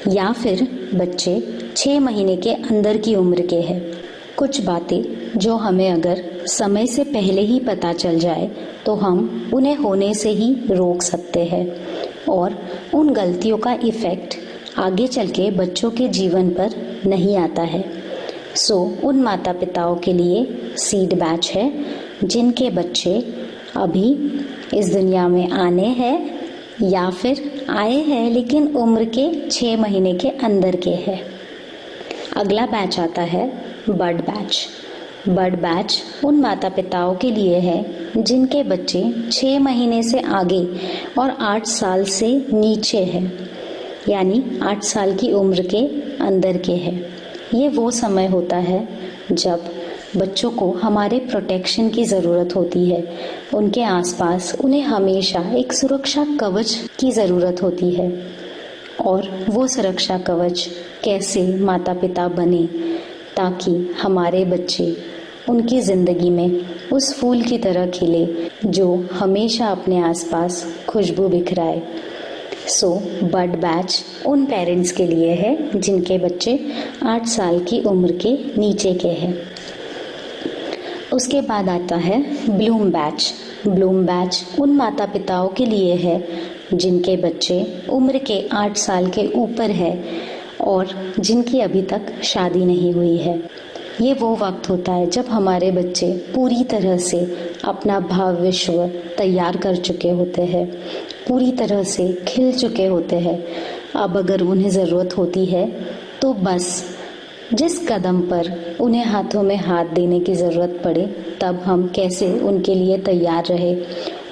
S7: या फिर बच्चे 6 महीने के अंदर की उम्र के हैं। कुछ बातें जो हमें अगर समय से पहले ही पता चल जाए तो हम उन्हें होने से ही रोक सकते हैं और उन गलतियों का इफ़ेक्ट आगे चल के बच्चों के जीवन पर नहीं आता है। उन माता पिताओं के लिए सीड बैच है जिनके बच्चे अभी इस दुनिया में आने हैं या फिर आए हैं लेकिन उम्र के 6 महीने के अंदर के हैं। अगला बैच आता है बर्ड बैच। बर्ड बैच उन माता पिताओं के लिए है जिनके बच्चे 6 महीने से आगे और 8 साल से नीचे हैं, यानी 8 साल की उम्र के अंदर के हैं। ये वो समय होता है जब बच्चों को हमारे प्रोटेक्शन की ज़रूरत होती है। उनके आसपास उन्हें हमेशा एक सुरक्षा कवच की ज़रूरत होती है। और वो सुरक्षा कवच कैसे माता पिता बने ताकि हमारे बच्चे उनकी ज़िंदगी में उस फूल की तरह खिले जो हमेशा अपने आसपास खुशबू बिखराए। बर्ड बैच उन पेरेंट्स के लिए है जिनके बच्चे 8 साल की उम्र के नीचे के हैं। उसके बाद आता है ब्लूम बैच। ब्लूम बैच उन माता पिताओं के लिए है जिनके बच्चे उम्र के 8 साल के ऊपर है और जिनकी अभी तक शादी नहीं हुई है। ये वो वक्त होता है जब हमारे बच्चे पूरी तरह से अपना भाव विश्व तैयार कर चुके होते हैं, पूरी तरह से खिल चुके होते हैं। अब अगर उन्हें ज़रूरत होती है तो बस जिस कदम पर उन्हें हाथों में हाथ देने की ज़रूरत पड़े तब हम कैसे उनके लिए तैयार रहे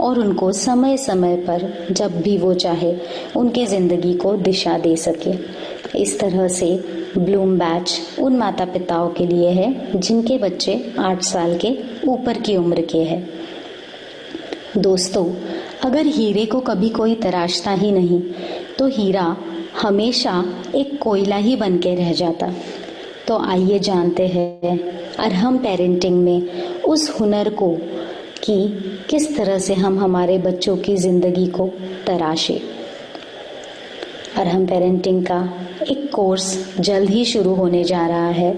S7: और उनको समय समय पर जब भी वो चाहे उनके ज़िंदगी को दिशा दे सके। इस तरह से ब्लूम बैच उन माता पिताओं के लिए है जिनके बच्चे 8 साल के ऊपर की उम्र के हैं। दोस्तों, अगर हीरे को कभी कोई तराशता ही नहीं तो हीरा हमेशा एक कोयला ही बन के रह जाता। तो आइए जानते हैं अर्हम पेरेंटिंग में उस हुनर को कि किस तरह से हम हमारे बच्चों की ज़िंदगी को तराशे। अर्हम पेरेंटिंग का एक कोर्स जल्द ही शुरू होने जा रहा है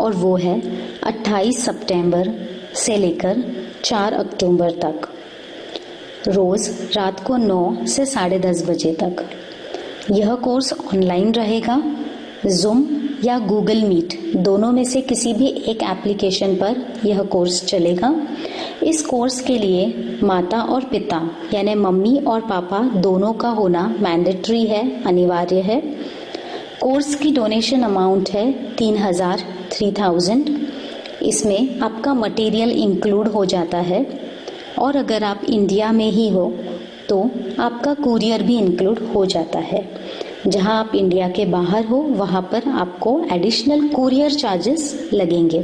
S7: और वो है 28 सितंबर से लेकर 4 अक्टूबर तक, रोज़ रात को 9 से 10:30 बजे तक। यह कोर्स ऑनलाइन रहेगा, जूम या गूगल मीट दोनों में से किसी भी एक एप्लीकेशन पर यह कोर्स चलेगा। इस कोर्स के लिए माता और पिता यानी मम्मी और पापा दोनों का होना मैंडेटरी है, अनिवार्य है। कोर्स की डोनेशन अमाउंट है 3000। इसमें आपका मटेरियल इंक्लूड हो जाता है और अगर आप इंडिया में ही हो तो आपका कुरियर भी इंक्लूड हो जाता है। जहां आप इंडिया के बाहर हो वहां पर आपको एडिशनल कुरियर चार्जेस लगेंगे।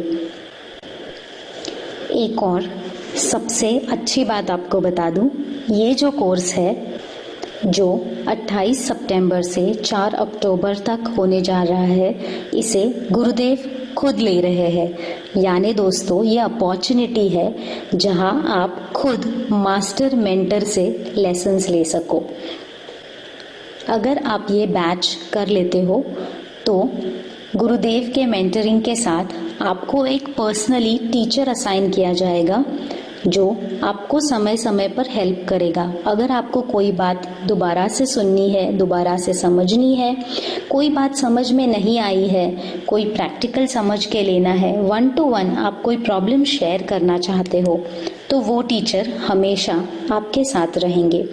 S7: एक और सबसे अच्छी बात आपको बता दूं, ये जो कोर्स है जो 28 सितंबर से 4 अक्टूबर तक होने जा रहा है, इसे गुरुदेव खुद ले रहे हैं। यानी दोस्तों, ये अपॉर्चुनिटी है जहां आप खुद मास्टर मेंटर से लेसन्स ले सको। अगर आप ये बैच कर लेते हो तो गुरुदेव के मेंटरिंग के साथ आपको एक पर्सनली टीचर असाइन किया जाएगा जो आपको समय समय पर हेल्प करेगा। अगर आपको कोई बात दोबारा से सुननी है, दोबारा से समझनी है, कोई बात समझ में नहीं आई है, कोई प्रैक्टिकल समझ के लेना है, 1 to 1 आप कोई प्रॉब्लम शेयर करना चाहते हो तो वो टीचर हमेशा आपके साथ रहेंगे।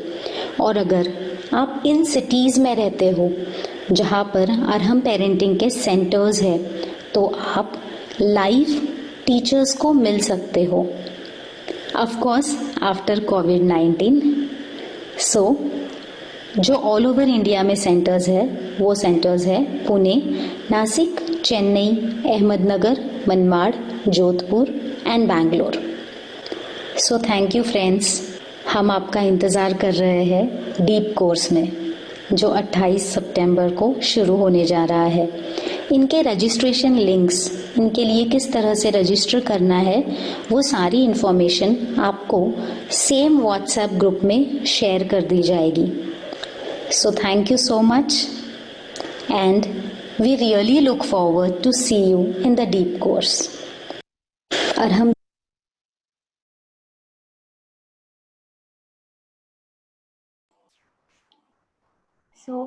S7: और अगर आप इन सिटीज़ में रहते हो जहाँ पर अर्हम पेरेंटिंग के सेंटर्स है तो आप लाइव टीचर्स को मिल सकते हो, ऑफ कोर्स आफ्टर कोविड-19। जो ऑल ओवर इंडिया में सेंटर्स है वो सेंटर्स है Pune, Nashik, Chennai, Ahmednagar, Manmad, Jodhpur and Bangalore. So thank you friends, हम आपका इंतज़ार कर रहे हैं डीप कोर्स में जो 28 सितंबर को शुरू होने जा रहा है। इनके रजिस्ट्रेशन लिंक्स, इनके लिए किस तरह से रजिस्टर करना है, वो सारी इन्फॉर्मेशन आपको सेम व्हाट्सएप ग्रुप में शेयर कर दी जाएगी। So thank you so much and we really look forward to see you in the deep course. Arham
S2: So,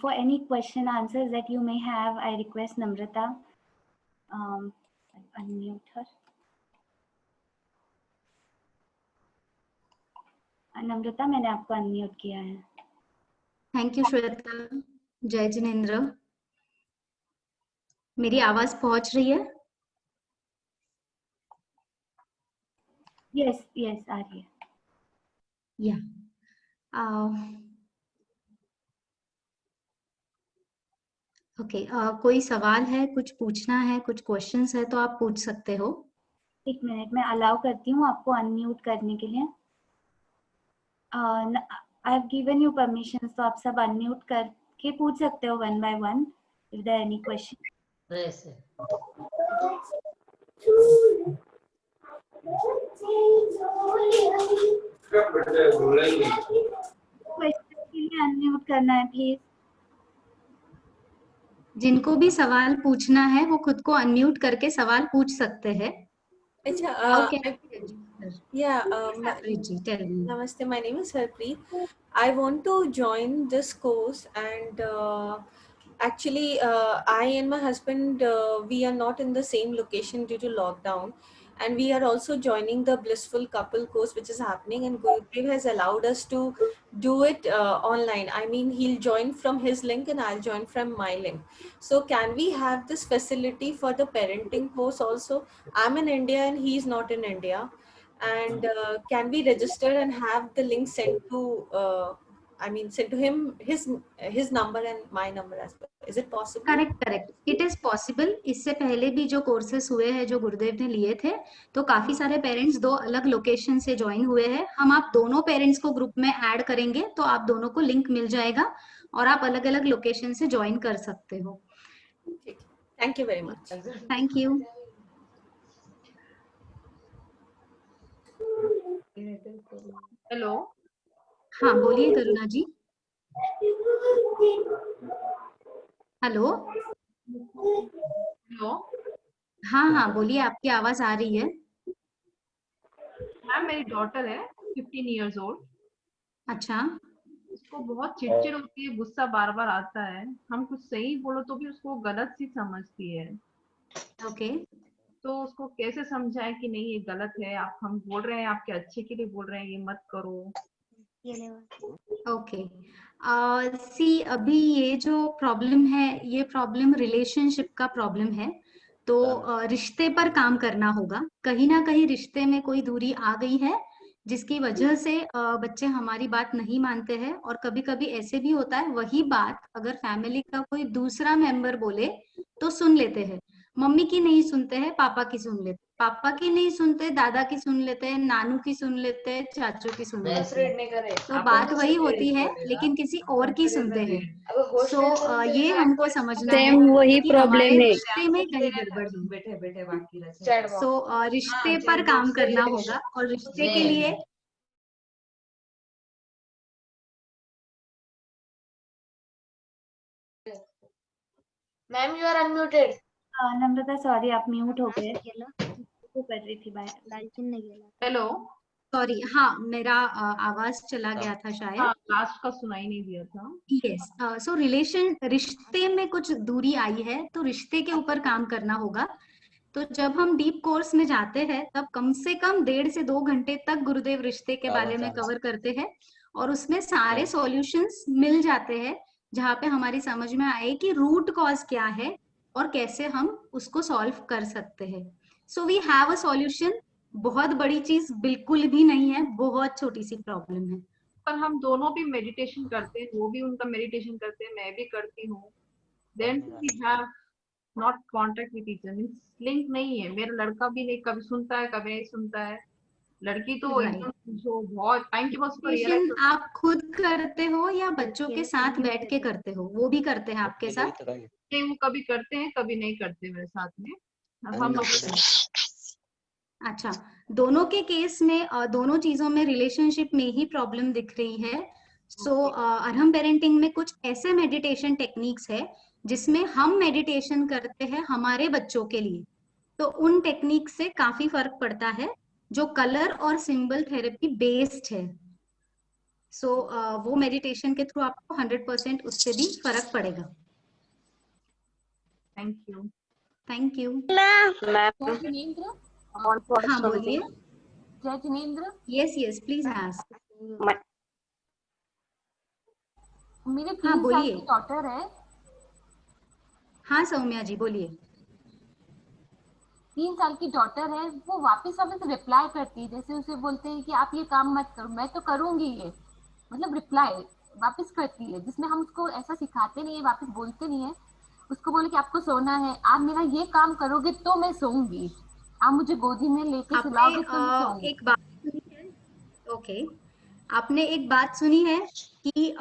S2: for any question answers that you may have, I request Namrata. Unmute her. नम्रता, मैंने आपको unmute किया है।
S8: Thank you Shweta. जय जिनेंद्र, मेरी आवाज पहुंच रही है?
S2: यस यस, आ रही है।
S8: ओके, कोई सवाल है, कुछ पूछना है, कुछ क्वेश्चंस है तो आप पूछ सकते हो।
S2: एक मिनट, मैं अलाउ करती हूँ आपको अनम्यूट करने के लिए। I have given you permission, तो आप सब अनम्यूट करके पूछ सकते हो one by one if there any question. Question के लिए अनम्यूट करना है प्लीज।
S8: जिनको भी सवाल पूछना है वो खुद को अनम्यूट करके सवाल पूछ सकते हैं।
S9: Namaste, my name is Harpreet. I want to join this course, and actually I and my husband, we are not in the same location due to lockdown, and we are also joining the Blissful Couple course which is happening, and Gurudev has allowed us to do it online. I mean, he'll join from his link and I'll join from my link. So can we have this facility for the parenting course also? I'm in India and he's not in India, and can we register and have the link sent to sent to him, his number and my number as well? Is it possible?
S8: Correct, it is possible. इससे पहले भी जो courses हुए हैं जो गुरुदेव ने लिए थे, तो काफी सारे पेरेंट्स दो अलग लोकेशन से ज्वाइन हुए हैं। हम आप दोनों पेरेंट्स को ग्रुप में ऐड करेंगे तो आप दोनों को लिंक मिल जाएगा और आप अलग अलग लोकेशन से ज्वाइन कर सकते हो।
S9: Thank you very much.
S8: Thank you.
S10: Hello,
S8: हाँ बोलिए करुणा जी। हेलो
S10: हेलो,
S8: हाँ बोलिए, आपकी आवाज आ रही है।
S10: मैम मेरी डॉटर है 15 इयर्स ओल्ड।
S8: अच्छा,
S10: उसको बहुत चिड़चिड़ होती है, गुस्सा बार बार आता है। हम कुछ सही बोलो तो भी उसको गलत सी समझती है।
S8: ओके,
S10: तो उसको कैसे समझाए कि नहीं ये गलत है, आप हम बोल रहे हैं आपके अच्छे के लिए बोल रहे हैं, ये मत करो।
S8: ओके, सी अभी ये जो प्रॉब्लम है, ये प्रॉब्लम रिलेशनशिप का प्रॉब्लम है। तो रिश्ते पर काम करना होगा। कहीं ना कहीं रिश्ते में कोई दूरी आ गई है जिसकी वजह से बच्चे हमारी बात नहीं मानते हैं। और कभी कभी ऐसे भी होता है, वही बात अगर फैमिली का कोई दूसरा मेंबर बोले तो सुन लेते हैं। मम्मी की नहीं सुनते हैं, पापा की सुन लेते, पापा की नहीं सुनते, दादा की सुन लेते हैं, नानू की सुन लेते हैं, चाचू की सुन लेते हैं। तो बात वही होती है लेकिन किसी और की सुनते हैं। सो ये हमको समझना है कि हमारे रिश्ते में कहीं गड़बड़ है। सो रिश्ते पर काम करना होगा और रिश्ते के लिए
S11: ma'am you are unmuted.
S2: Namrata sorry, आप म्यूट हो गए। वो कर रही थी बात।
S10: हेलो,
S8: सॉरी, हाँ मेरा आवाज चला गया था शायद।
S10: हाँ, लास्ट का सुनाई नहीं दिया था।
S8: यस, सो रिश्ते में कुछ दूरी आई है तो रिश्ते के ऊपर काम करना होगा। तो जब हम डीप कोर्स में जाते हैं तब कम से कम 1.5 से 2 घंटे तक गुरुदेव रिश्ते के बारे में कवर करते हैं और उसमें सारे सॉल्यूशंस मिल जाते हैं जहाँ पे हमारी समझ में आए कि रूट कॉज क्या है और कैसे हम उसको सॉल्व कर सकते हैं। So we have a solution. बहुत बड़ी चीज बिल्कुल भी नहीं है, बहुत छोटी सी प्रॉब्लम है।
S10: पर हम दोनों भी मेडिटेशन करते हैं, वो भी उनका मेडिटेशन करते हैं, मैं भी करती हूँ, then we have not contact with each other, means link नहीं है। मेरा लड़का भी नहीं कभी सुनता है कभी नहीं सुनता है, लड़की तो
S8: राइट।
S10: एकदम जो बहुत टाइम के बाद उसको
S8: मेडिटेशन
S10: रियलाइज
S8: आप खुद करते हो या बच्चों के साथ बैठ के करते हो? वो भी करते हैं आपके साथ?
S10: नहीं, वो कभी करते हैं कभी नहीं करते मेरे साथ में। अब हम
S8: अच्छा, दोनों के केस में दोनों चीजों में रिलेशनशिप में ही प्रॉब्लम दिख रही है। सो अरहम पेरेंटिंग में कुछ ऐसे मेडिटेशन टेक्निक्स है जिसमें हम मेडिटेशन करते हैं हमारे बच्चों के लिए, तो उन टेक्निक से काफी फर्क पड़ता है जो कलर और सिंबल थेरेपी बेस्ड है। सो वो मेडिटेशन के थ्रू आपको 100% उससे भी फर्क पड़ेगा।
S10: Thank you.
S8: Thank you.
S12: Jinendra,
S8: हाँ बोलिए।
S12: जय Jinendra,
S8: yes yes please ask.
S12: मेरे
S8: हाँ
S12: 3 साल
S8: बोलिए।
S12: की डॉटर है।
S8: हाँ सौम्या जी बोलिए।
S12: 3 साल की डॉटर है, वो वापस रिप्लाई करती है, जैसे उसे बोलते हैं कि आप ये काम मत करो, मैं तो करूंगी ये, मतलब रिप्लाई वापस करती है, जिसमें हम उसको ऐसा सिखाते नहीं है, वापस बोलते नहीं है। उसको बोले कि आपको सोना है, आप मेरा ये काम करोगे तो मैं सोऊंगी, आप मुझे गोदी में लेके सुलाओगे तो मैं सोऊंगी।
S8: एक बात सुनी है, ओके, आपने एक बात सुनी है कि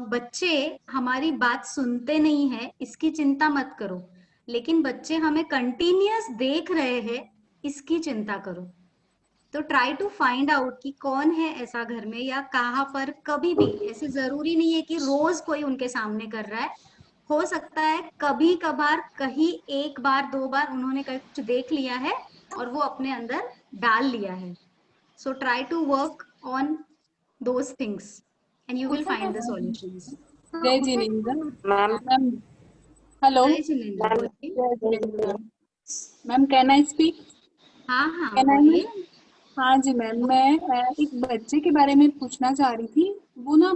S8: बच्चे हमारी बात सुनते नहीं है, इसकी चिंता मत करो, लेकिन बच्चे हमें कंटिन्यूअस देख रहे हैं, इसकी चिंता करो। तो ट्राई टू फाइंड आउट कि कौन है ऐसा घर में या कहाँ पर। कभी भी ऐसे जरूरी नहीं है कि रोज कोई उनके सामने कर रहा है, हो सकता है कभी कभार कहीं 1 बार 2 बार उन्होंने कहीं कुछ देख लिया है और वो अपने अंदर डाल लिया है। So try to work on those things and you will find the solutions.
S13: जय जिनेंद्र मैम। हेलो
S8: जय Jinendra,
S13: ma'am, can I speak?
S8: हाँ हाँ
S13: कैन आई?
S8: बोलिए।
S13: हाँ जी मैम, मैं एक बच्चे के बारे में पूछना चाह रही थी। वो ना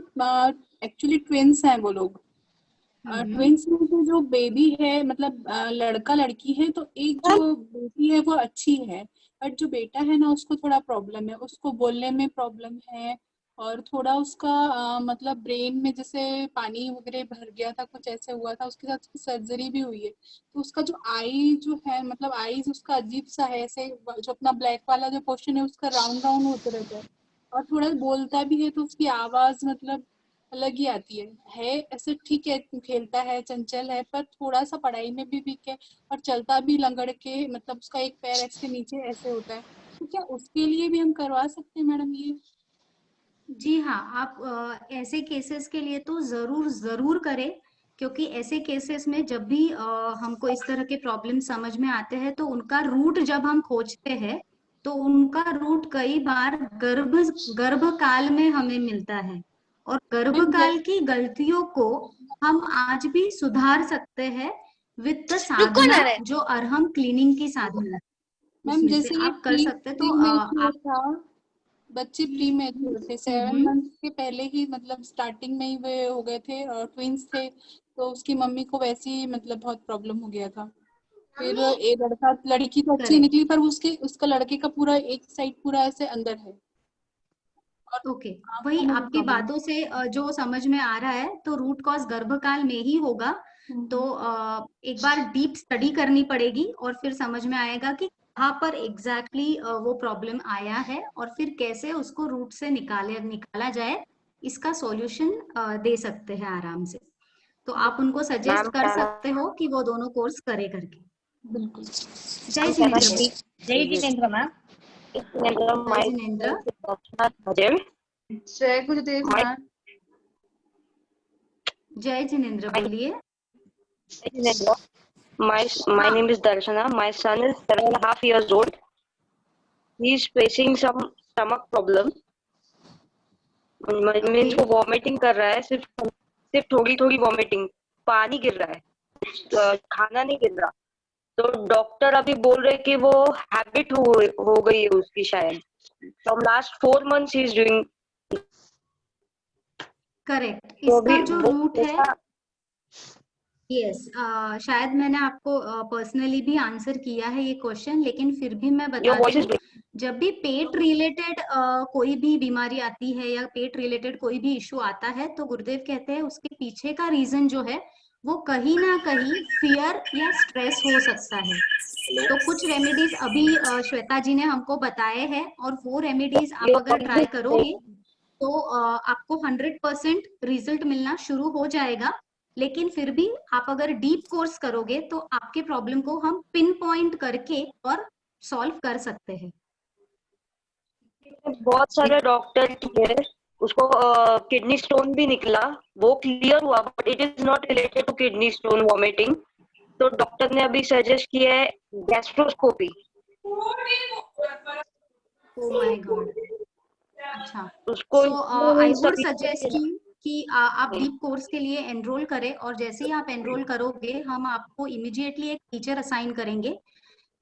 S13: एक्चुअली ट्विंस हैं वो लोग। ट्विंस में से जो बेबी है, मतलब लड़का लड़की है, तो एक जो बेटी है वो अच्छी है, बट जो बेटा है ना उसको थोड़ा प्रॉब्लम है, उसको बोलने में प्रॉब्लम है, और थोड़ा उसका मतलब ब्रेन में जैसे पानी वगैरह भर गया था, कुछ ऐसे हुआ था। उसके साथ उसकी सर्जरी भी हुई है, तो उसका जो आई जो है, मतलब आईज उसका अजीब सा है, ऐसे जो अपना ब्लैक वाला जो पोर्शन है उसका राउंड राउंड होते रहता है, और थोड़ा बोलता भी है तो उसकी आवाज मतलब अलग ही आती है। ऐसे ठीक है, खेलता है, चंचल है, पर थोड़ा सा पढ़ाई में भी वीक है, और चलता भी लंगड़ के, मतलब उसका एक पैर ऐसे नीचे ऐसे होता है। तो क्या उसके लिए भी हम करवा सकते हैं मैडम ये?
S8: जी हाँ, आप ऐसे केसेस के लिए तो जरूर करें, क्योंकि ऐसे केसेस में जब भी हमको इस तरह के प्रॉब्लम समझ में आते हैं तो उनका रूट जब हम खोजते हैं तो उनका रूट कई बार गर्भ काल में हमें मिलता है, और गर्भकाल की गलतियों को हम आज भी सुधार सकते हैं विद द साधना, जो अरहम क्लीनिंग की साधना है,
S13: मैम
S8: उसमें
S13: जैसे
S8: से
S13: ये
S8: आप कर सकते हैं। तो आप
S13: बच्चे प्री मैच्योर थे, 7 मंथ के पहले ही, मतलब स्टार्टिंग में ही वे हो गए थे, और ट्विंस थे, तो उसकी मम्मी को वैसे ही मतलब बहुत प्रॉब्लम हो गया था। फिर एक लड़की तो अच्छी निकली, पर उसका लड़के का पूरा एक साइड पूरा ऐसे अंदर है।
S8: ओके, वही आपकी बातों से जो समझ में आ रहा है, तो रूट कॉज गर्भकाल में ही होगा। तो एक बार डीप स्टडी करनी पड़ेगी और फिर समझ में आएगा कि कहाँ पर एग्जैक्टली वो प्रॉब्लम आया है, और फिर कैसे उसको रूट से निकाला जाए, इसका सॉल्यूशन दे सकते हैं आराम से। तो आप उनको सजेस्ट कर सकते हो कि वो दोनों कोर्स करे करके।
S13: बिल्कुल।
S8: जय जिनेंद्र।
S14: जय जिनेंद्र मैम।
S8: जय जिनेंद्र।
S14: जय गुरुदेव मैम।
S8: जय जिनेंद्र, बोलिए।
S15: My name is Darshana. My son is 7.5 years old. He is facing some stomach problem. Means वो vomiting कर रहा है, सिर्फ थोड़ी थोड़ी vomiting, पानी गिर रहा है, खाना नहीं गिर रहा। तो डॉक्टर अभी बोल रहे कि वो हैबिट हो गई है उसकी शायद। From last 4 months he is doing.
S8: Correct. इसका जो रूट है, यस, शायद मैंने आपको पर्सनली भी आंसर किया है ये क्वेश्चन, लेकिन फिर भी मैं बता दूं, जब भी पेट रिलेटेड कोई भी बीमारी आती है या पेट रिलेटेड कोई भी इश्यू आता है, तो गुरुदेव कहते हैं उसके पीछे का रीजन जो है वो कहीं ना कहीं फियर या स्ट्रेस हो सकता है। तो कुछ रेमेडीज अभी श्वेता जी ने हमको बताए हैं, और वो रेमेडीज आप अगर ट्राई करोगे तो आपको 100% रिजल्ट मिलना शुरू हो जाएगा। लेकिन फिर भी आप अगर डीप कोर्स करोगे तो आपके प्रॉब्लम को हम पिन पॉइंट करके और सॉल्व कर सकते हैं।
S15: बहुत सारे डॉक्टर किए, उसको किडनी स्टोन भी निकला, वो क्लियर हुआ, but it is not related to kidney stone vomiting. तो डॉक्टर ने अभी सजेस्ट किया है गैस्ट्रोस्कोपी।
S8: ओह माय गॉड, अच्छा।
S15: उसको
S8: आई वुड सजेस्ट यू कि आप डीप कोर्स के लिए एनरोल करें, और जैसे ही आप एनरोल करोगे हम आपको इमीडिएटली एक टीचर असाइन करेंगे।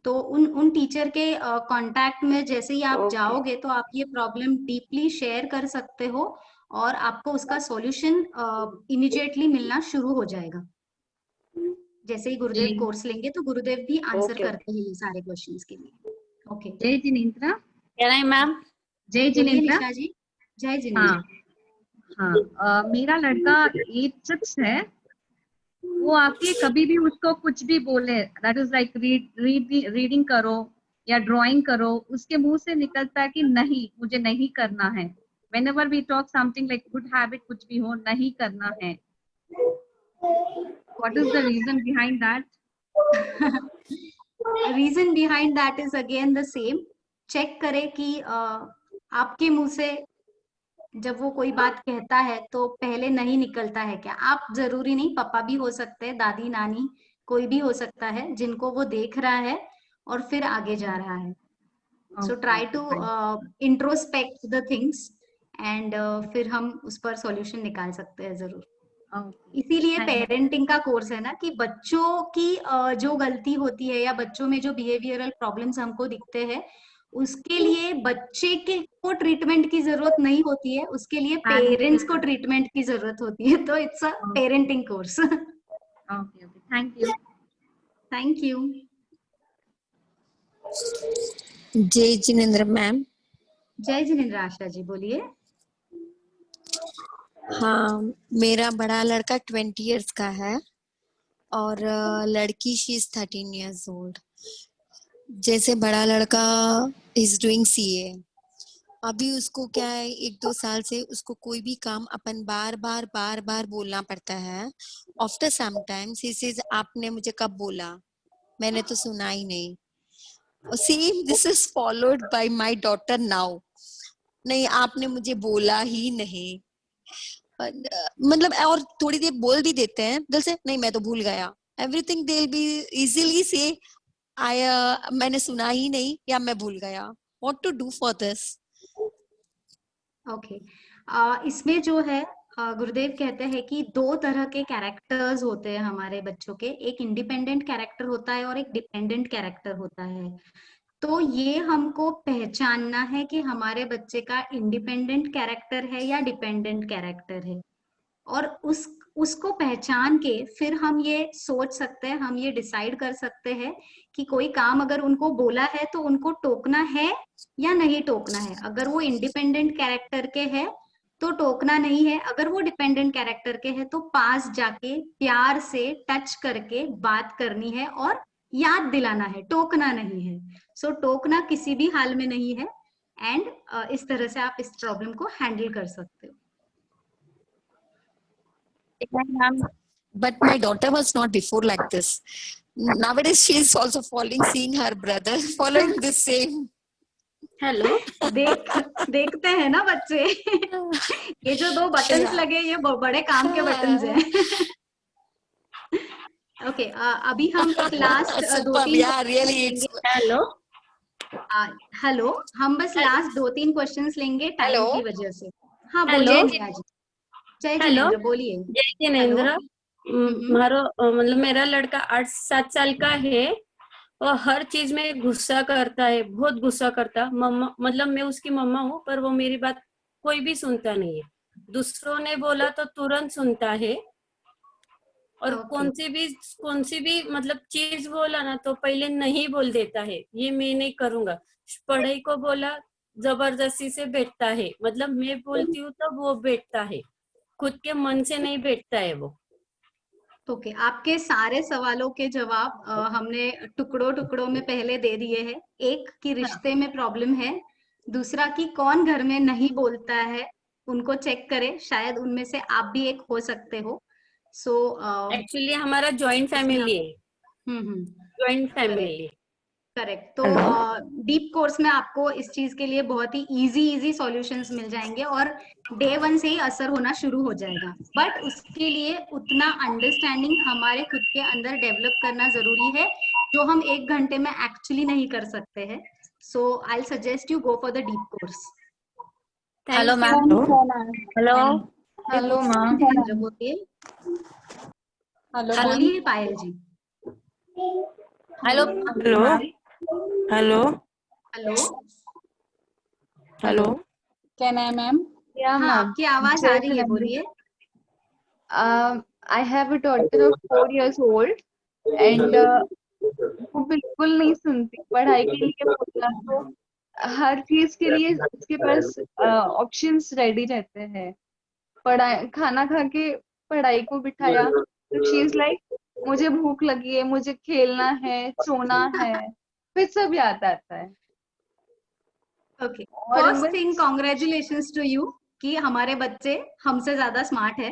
S8: तो उन टीचर के कांटेक्ट में जैसे ही आप जाओगे तो आप ये प्रॉब्लम डीपली शेयर कर सकते हो, और आपको उसका सॉल्यूशन इमीडिएटली मिलना शुरू हो जाएगा। जैसे ही गुरुदेव कोर्स लेंगे तो गुरुदेव भी आंसर करते हैं ये सारे क्वेश्चंस के लिए। ओके,
S14: जय जिनेंद्र।
S16: मैम,
S14: जय जिनेंद्र।
S8: निशा जी, जय जिनेंद्र।
S14: हाँ, मेरा लड़का 8 है। वो आके कभी भी उसको कुछ भी बोले, दैट इज लाइक रीडिंग करो या ड्राइंग करो, उसके मुंह से निकलता है कि नहीं, मुझे नहीं करना है। whenever we talk something like good habit, कुछ भी हो, नहीं करना है। what is the reason behind that?
S8: Reason behind that is again the same. Check करें कि आपके मुंह से जब वो कोई बात कहता है तो पहले नहीं निकलता है क्या। आप जरूरी नहीं, पापा भी हो सकते हैं, दादी नानी कोई भी हो सकता है जिनको वो देख रहा है और फिर आगे जा रहा है। So try to introspect the things and फिर हम उस पर सॉल्यूशन निकाल सकते हैं जरूर। इसीलिए पेरेंटिंग का कोर्स है ना, कि बच्चों की जो गलती होती है या बच्चों में जो बिहेवियरल प्रॉब्लम्स हमको दिखते हैं, उसके लिए बच्चे के को ट्रीटमेंट की जरूरत नहीं होती है, उसके लिए पेरेंट्स को ट्रीटमेंट की जरूरत होती है। तो it's a parenting course.
S14: Okay, thank you.
S8: Thank you.
S17: जय जिनेंद्र मैम।
S8: जय जिनेंद्र। आशा जी बोलिए।
S17: हाँ, मेरा बड़ा लड़का 20 इयर्स का है और लड़की शी इज 13 इयर्स ओल्ड। जैसे बड़ा लड़का इज डूइंग CA। अभी उसको क्या है, 1-2 साल से उसको कोई भी काम अपन बार बार बोलना पड़ता है। After some times he says आपने मुझे कब बोला, मैंने तो सुना ही नहीं। Same this is followed by my daughter now. नहीं, आपने मुझे बोला ही नहीं। मतलब और थोड़ी देर बोल भी देते हैं दिल से, नहीं मैं तो भूल गया। Everything they will be easily से मैंने सुना ही नहीं या मैं भूल गया। What to do for this?
S8: Okay, इसमें जो है गुरुदेव कहते हैं कि 2 तरह के कैरेक्टर्स होते हैं हमारे बच्चों के। एक इंडिपेंडेंट कैरेक्टर होता है और एक डिपेंडेंट कैरेक्टर होता है। तो ये हमको पहचानना है कि हमारे बच्चे का इंडिपेंडेंट कैरेक्टर है या डिपेंडेंट कैरेक्टर है, और उसको पहचान के फिर हम ये सोच सकते हैं, हम ये डिसाइड कर सकते हैं कि कोई काम अगर उनको बोला है तो उनको टोकना है या नहीं टोकना है। अगर वो इंडिपेंडेंट कैरेक्टर के है तो टोकना नहीं है, अगर वो डिपेंडेंट कैरेक्टर के है तो पास जाके प्यार से टच करके बात करनी है और याद दिलाना है, टोकना नहीं है। सो टोकना किसी भी हाल में नहीं है, एंड इस तरह से आप इस प्रॉब्लम को हैंडल कर सकते हो।
S17: But my daughter was not before like this. Nowadays she is also seeing her brother following the same.
S8: Hello, देखते हैं ना बच्चे। ये जो 2 बटन्स लगे ये बड़े काम के बटन्स हैं। ओके, अभी हम एक लास्ट 2-3 हेलो, हम बस लास्ट 2-3 क्वेश्चंस लेंगे टाइम की वजह से। हाँ बोलिए नेहा जी। जय जिनेंद्र, बोलिए।
S16: जय जिनेंद्र। मारो मतलब मेरा लड़का 8-7 साल का है और हर चीज में गुस्सा करता है, बहुत गुस्सा करता। मम्मा मतलब मैं उसकी मम्मा हूँ पर वो मेरी बात कोई भी सुनता नहीं है। दूसरों ने बोला तो तुरंत सुनता है और कौन सी भी मतलब चीज बोला ना तो पहले नहीं बोल देता है, ये मैं नहीं करूंगा। पढ़ाई को बोला जबरदस्ती से बैठता है, मतलब मैं बोलती हूँ तब वो बैठता है, खुद के मन से नहीं बैठता है वो।
S8: ओके, आपके सारे सवालों के जवाब हमने टुकड़ों टुकड़ों में पहले दे दिए हैं। एक कि रिश्ते में प्रॉब्लम है, दूसरा कि कौन घर में नहीं बोलता है, उनको चेक करें, शायद उनमें से आप भी एक हो सकते हो। सो
S16: एक्चुअली हमारा जॉइंट फैमिली है, जॉइंट फैमिली है।
S8: करेक्ट। तो डीप कोर्स में आपको इस चीज के लिए बहुत ही इजी सॉल्यूशंस मिल जाएंगे और डे 1 से ही असर होना शुरू हो जाएगा। बट उसके लिए उतना अंडरस्टैंडिंग हमारे खुद के अंदर डेवलप करना जरूरी है, जो हम 1 घंटे में एक्चुअली नहीं कर सकते हैं। So I suggest you go for the deep course.
S18: Hello ma'am. Hello hello ma'am.
S8: बोलिए।
S18: हेलो
S8: बोलिए Payal ji.
S18: Hello hello hello
S8: hello
S13: hello, can I ma'am?
S8: हाँ, आपकी आवाज आ रही है, बोलिए।
S19: I have a daughter of 4 years old and वो बिल्कुल नहीं सुनती। पढ़ाई के लिए बोला तो हर चीज के लिए उसके पास ऑप्शंस रेडी रहते हैं। पढ़ाई खाना खा के पढ़ाई को बिठाया तो शी इज लाइक मुझे भूख लगी है, मुझे खेलना है, सोना है, फिर सब याद आता है।
S8: Okay, first thing congratulations to you कि हमारे बच्चे हमसे ज्यादा स्मार्ट है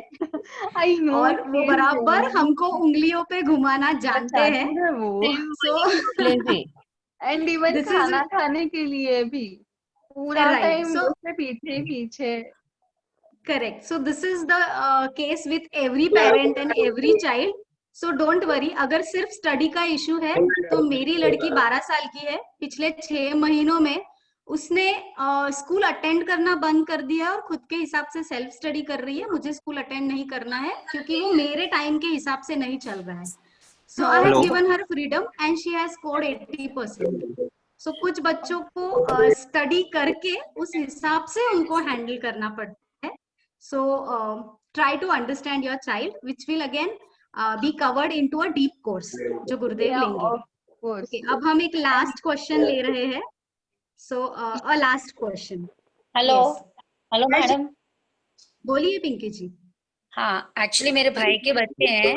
S8: और वो बराबर हमको उंगलियों पे घुमाना जानते हैं।
S19: एंड इवन खाना खाने के लिए भी पूरा टाइम उससे पीछे पीछे।
S8: Correct. So this is the case with every parent and every child. So don't worry, अगर सिर्फ स्टडी का इशू है तो मेरी लड़की 12 साल की है, पिछले 6 महीनों में उसने स्कूल अटेंड करना बंद कर दिया और खुद के हिसाब से सेल्फ स्टडी कर रही है। मुझे स्कूल अटेंड नहीं करना है क्योंकि वो मेरे टाइम के हिसाब से नहीं चल रहा है। So I have given her freedom and she has scored 80%। सो कुछ बच्चों को स्टडी करके उस हिसाब से उनको हैंडल करना पड़ता है। So try to understand your child which will again be covered into a deep course जो गुरुदेव लेंगे। Okay, अब हम एक लास्ट क्वेश्चन ले रहे हैं। So a last question.
S18: Hello hello madam.
S8: बोलिए पिंकी जी।
S18: हाँ, एक्चुअली मेरे भाई के बच्चे हैं,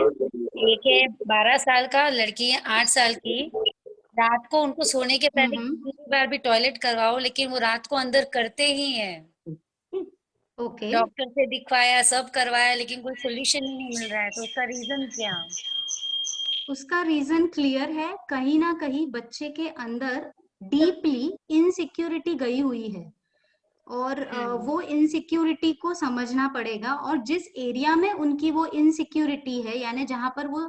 S18: एक है 12 साल का, लड़की है 8 साल की। रात को उनको सोने के पहले कितनी बार भी टॉयलेट करवाओ लेकिन वो रात को अंदर करते ही हैं।
S8: ओके,
S18: डॉक्टर से दिखवाया, सब करवाया लेकिन कोई सोल्यूशन ही नहीं मिल रहा है, तो उसका रीजन क्या?
S8: उसका रीजन क्लियर है, कहीं ना कहीं बच्चे के अंदर डीपली इनसिक्योरिटी गई हुई है और वो इनसिक्योरिटी को समझना पड़ेगा। और जिस एरिया में उनकी वो इनसिक्योरिटी है, यानी जहां पर वो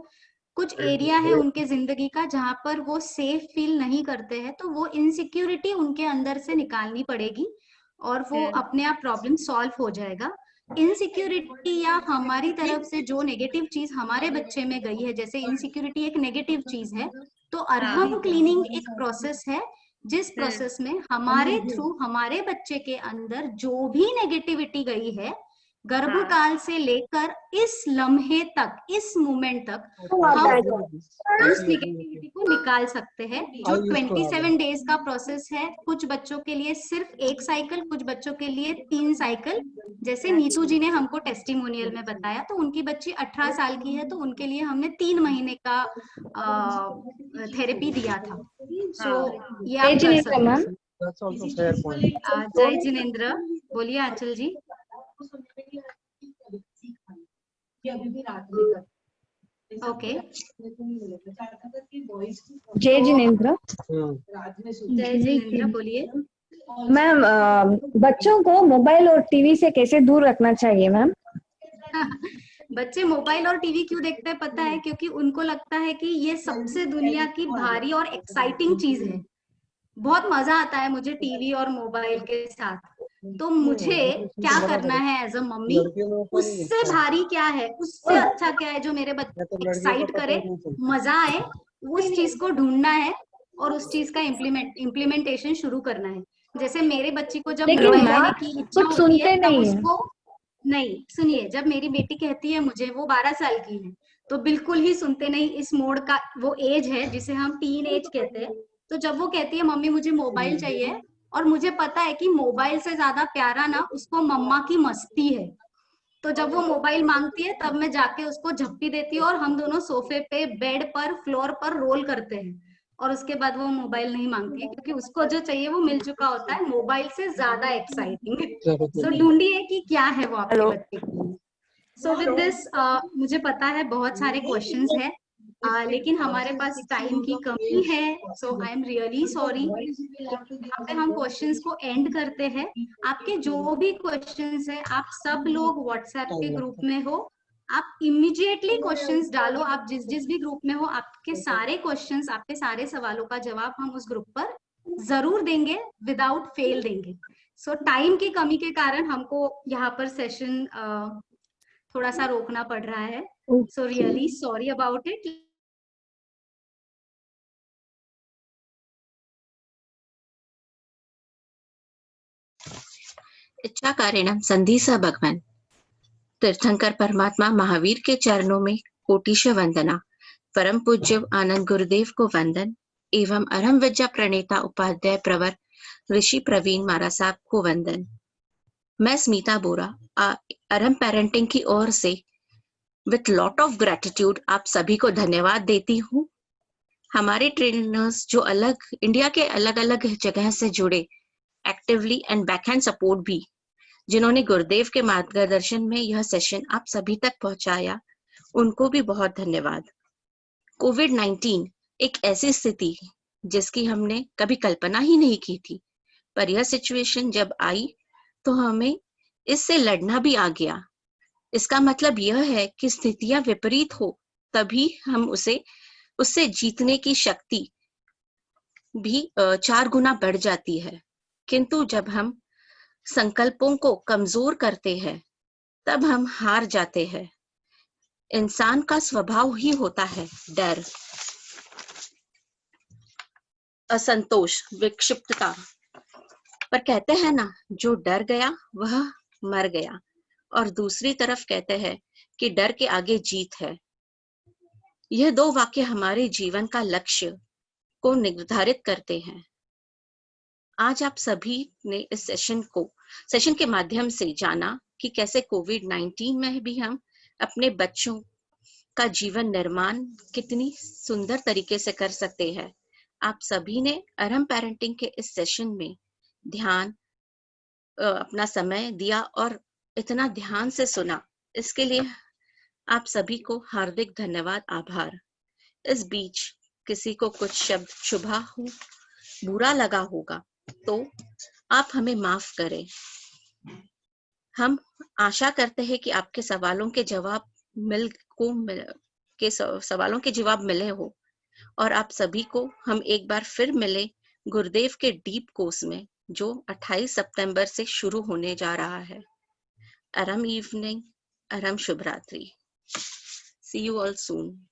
S8: कुछ एरिया है उनके जिंदगी का जहां पर वो सेफ फील नहीं करते हैं, तो वो इनसिक्योरिटी उनके अंदर से निकालनी पड़ेगी और वो अपने आप प्रॉब्लम सॉल्व हो जाएगा। इनसिक्योरिटी या हमारी तरफ से जो नेगेटिव चीज हमारे बच्चे में गई है, जैसे इनसिक्योरिटी एक नेगेटिव चीज है, तो अरहम क्लीनिंग एक प्रोसेस है जिस प्रोसेस में हमारे थ्रू हमारे बच्चे के अंदर जो भी नेगेटिविटी गई है गर्भकाल से लेकर इस लम्हे तक, इस मोमेंट तक, हम उस नेगेटिविटी को निकाल सकते हैं। जो 27 डेज का प्रोसेस है, कुछ बच्चों के लिए सिर्फ 1 साइकिल, कुछ बच्चों के लिए 3 साइकिल। जैसे नीतू जी ने हमको टेस्टिमोनियल में बताया, तो उनकी बच्ची 18 साल की है, तो उनके लिए हमने 3 महीने का थेरेपी दिया था। सो ये आप कर सकते हैं। जय जिनेंद्र। बोलिए आंचल जी। ओके,
S20: जय जिनेंद्र।
S8: जय जिनेंद्र, बोलिए।
S20: मैम, बच्चों को मोबाइल और टीवी से कैसे दूर रखना चाहिए मैम?
S8: बच्चे मोबाइल और टीवी क्यों देखते हैं पता है? क्योंकि उनको लगता है कि ये सबसे दुनिया की भारी और एक्साइटिंग चीज है। बहुत मजा आता है मुझे टीवी और मोबाइल के साथ, तो मुझे क्या करना है एज अ मम्मी, उससे भारी क्या है, उससे अच्छा क्या है जो मेरे बच्चे को एक्साइट करे, मजा आए, उस चीज को ढूंढना है और उस चीज का इम्प्लीमेंटेशन शुरू करना है। जैसे मेरे बच्ची को जब मोबाइल लेने की इच्छा होती है तब उसको नहीं, सुनिए, जब मेरी बेटी कहती है मुझे, वो 12 साल की है, तो बिल्कुल ही सुनते नहीं। इस मोड का वो एज है जिसे हम टीन एज कहते हैं। तो जब वो कहती है मम्मी मुझे मोबाइल चाहिए, और मुझे पता है कि मोबाइल से ज्यादा प्यारा ना उसको मम्मा की मस्ती है, तो जब वो मोबाइल मांगती है तब मैं जाके उसको झप्पी देती हूँ और हम दोनों सोफे पे, बेड पर, फ्लोर पर रोल करते हैं। और उसके बाद वो मोबाइल नहीं मांगती है, क्योंकि उसको जो चाहिए वो मिल चुका होता है, मोबाइल से ज्यादा एक्साइटिंग। सो ढूंढिए कि क्या है वो आपके बच्चे के लिए। सो विद दिस मुझे पता है बहुत सारे क्वेश्चंस है, लेकिन हमारे पास टाइम की कमी है। So I am really sorry. यहाँ पे हम क्वेश्चंस को एंड करते हैं। आपके जो भी क्वेश्चंस है, आप सब लोग व्हाट्सएप के ग्रुप में हो, आप इमीडिएटली क्वेश्चंस डालो। आप जिस जिस भी ग्रुप में हो, आपके सारे क्वेश्चंस, आपके सारे सवालों का जवाब हम उस ग्रुप पर जरूर देंगे, विदाउट फेल देंगे। सो टाइम की कमी के कारण हमको यहाँ पर सेशन थोड़ा सा रोकना पड़ रहा है। So really sorry about it.
S21: इच्छाकारिणं संधिसा भगवान। तीर्थंकर परमात्मा महावीर के चरणों में कोटिश वंदना। परम पूज्य आनंद गुरुदेव को वंदन एवं अरहम विद्या प्रणेता उपाध्याय प्रवर ऋषि प्रवीण मारा साहब को वंदन। मैं स्मिता बोरा अरहम पेरेंटिंग की ओर से विथ लॉट ऑफ ग्रेटिट्यूड आप सभी को धन्यवाद देती हूँ। हमारे ट्रेनर्स जो इंडिया के अलग अलग जगह से जुड़े, एक्टिवली एंड बैकहैंड सपोर्ट भी, जिन्होंने गुरुदेव के मार्गदर्शन में यह सेशन आप सभी तक पहुंचाया, उनको भी बहुत धन्यवाद। कोविड-19 एक ऐसी स्थिति जिसकी हमने कभी कल्पना ही नहीं की थी, पर यह सिचुएशन जब आई तो हमें इससे लड़ना भी आ गया। इसका मतलब यह है कि स्थितियां विपरीत हो तभी हम उससे जीतने की शक्ति भी 4 गुना बढ़ जाती है। किंतु जब हम संकल्पों को कमजोर करते हैं तब हम हार जाते हैं। इंसान का स्वभाव ही होता है डर, असंतोष, विक्षिप्तता। पर कहते हैं ना, जो डर गया वह मर गया। और दूसरी तरफ कहते हैं कि डर के आगे जीत है। यह 2 वाक्य हमारे जीवन का लक्ष्य को निर्धारित करते हैं। आज आप सभी ने इस सेशन के माध्यम से जाना कि कैसे कोविड-19 में भी हम अपने बच्चों का जीवन निर्माण कितनी सुंदर तरीके से कर सकते हैं। आप सभी ने अरहम पेरेंटिंग के इस सेशन में अपना समय दिया और इतना ध्यान से सुना, इसके लिए आप सभी को हार्दिक धन्यवाद, आभार। इस बीच किसी को कुछ शब्द शुभा हो, बुरा लगा होगा तो आप हमें माफ करें। हम आशा करते हैं कि आपके सवालों के जवाब मिले हो और आप सभी को हम एक बार फिर मिले गुरुदेव के डीप कोर्स में, जो 28 सितंबर से शुरू होने जा रहा है। अरहम इवनिंग, अरहम शुभ रात्रि। See you all soon.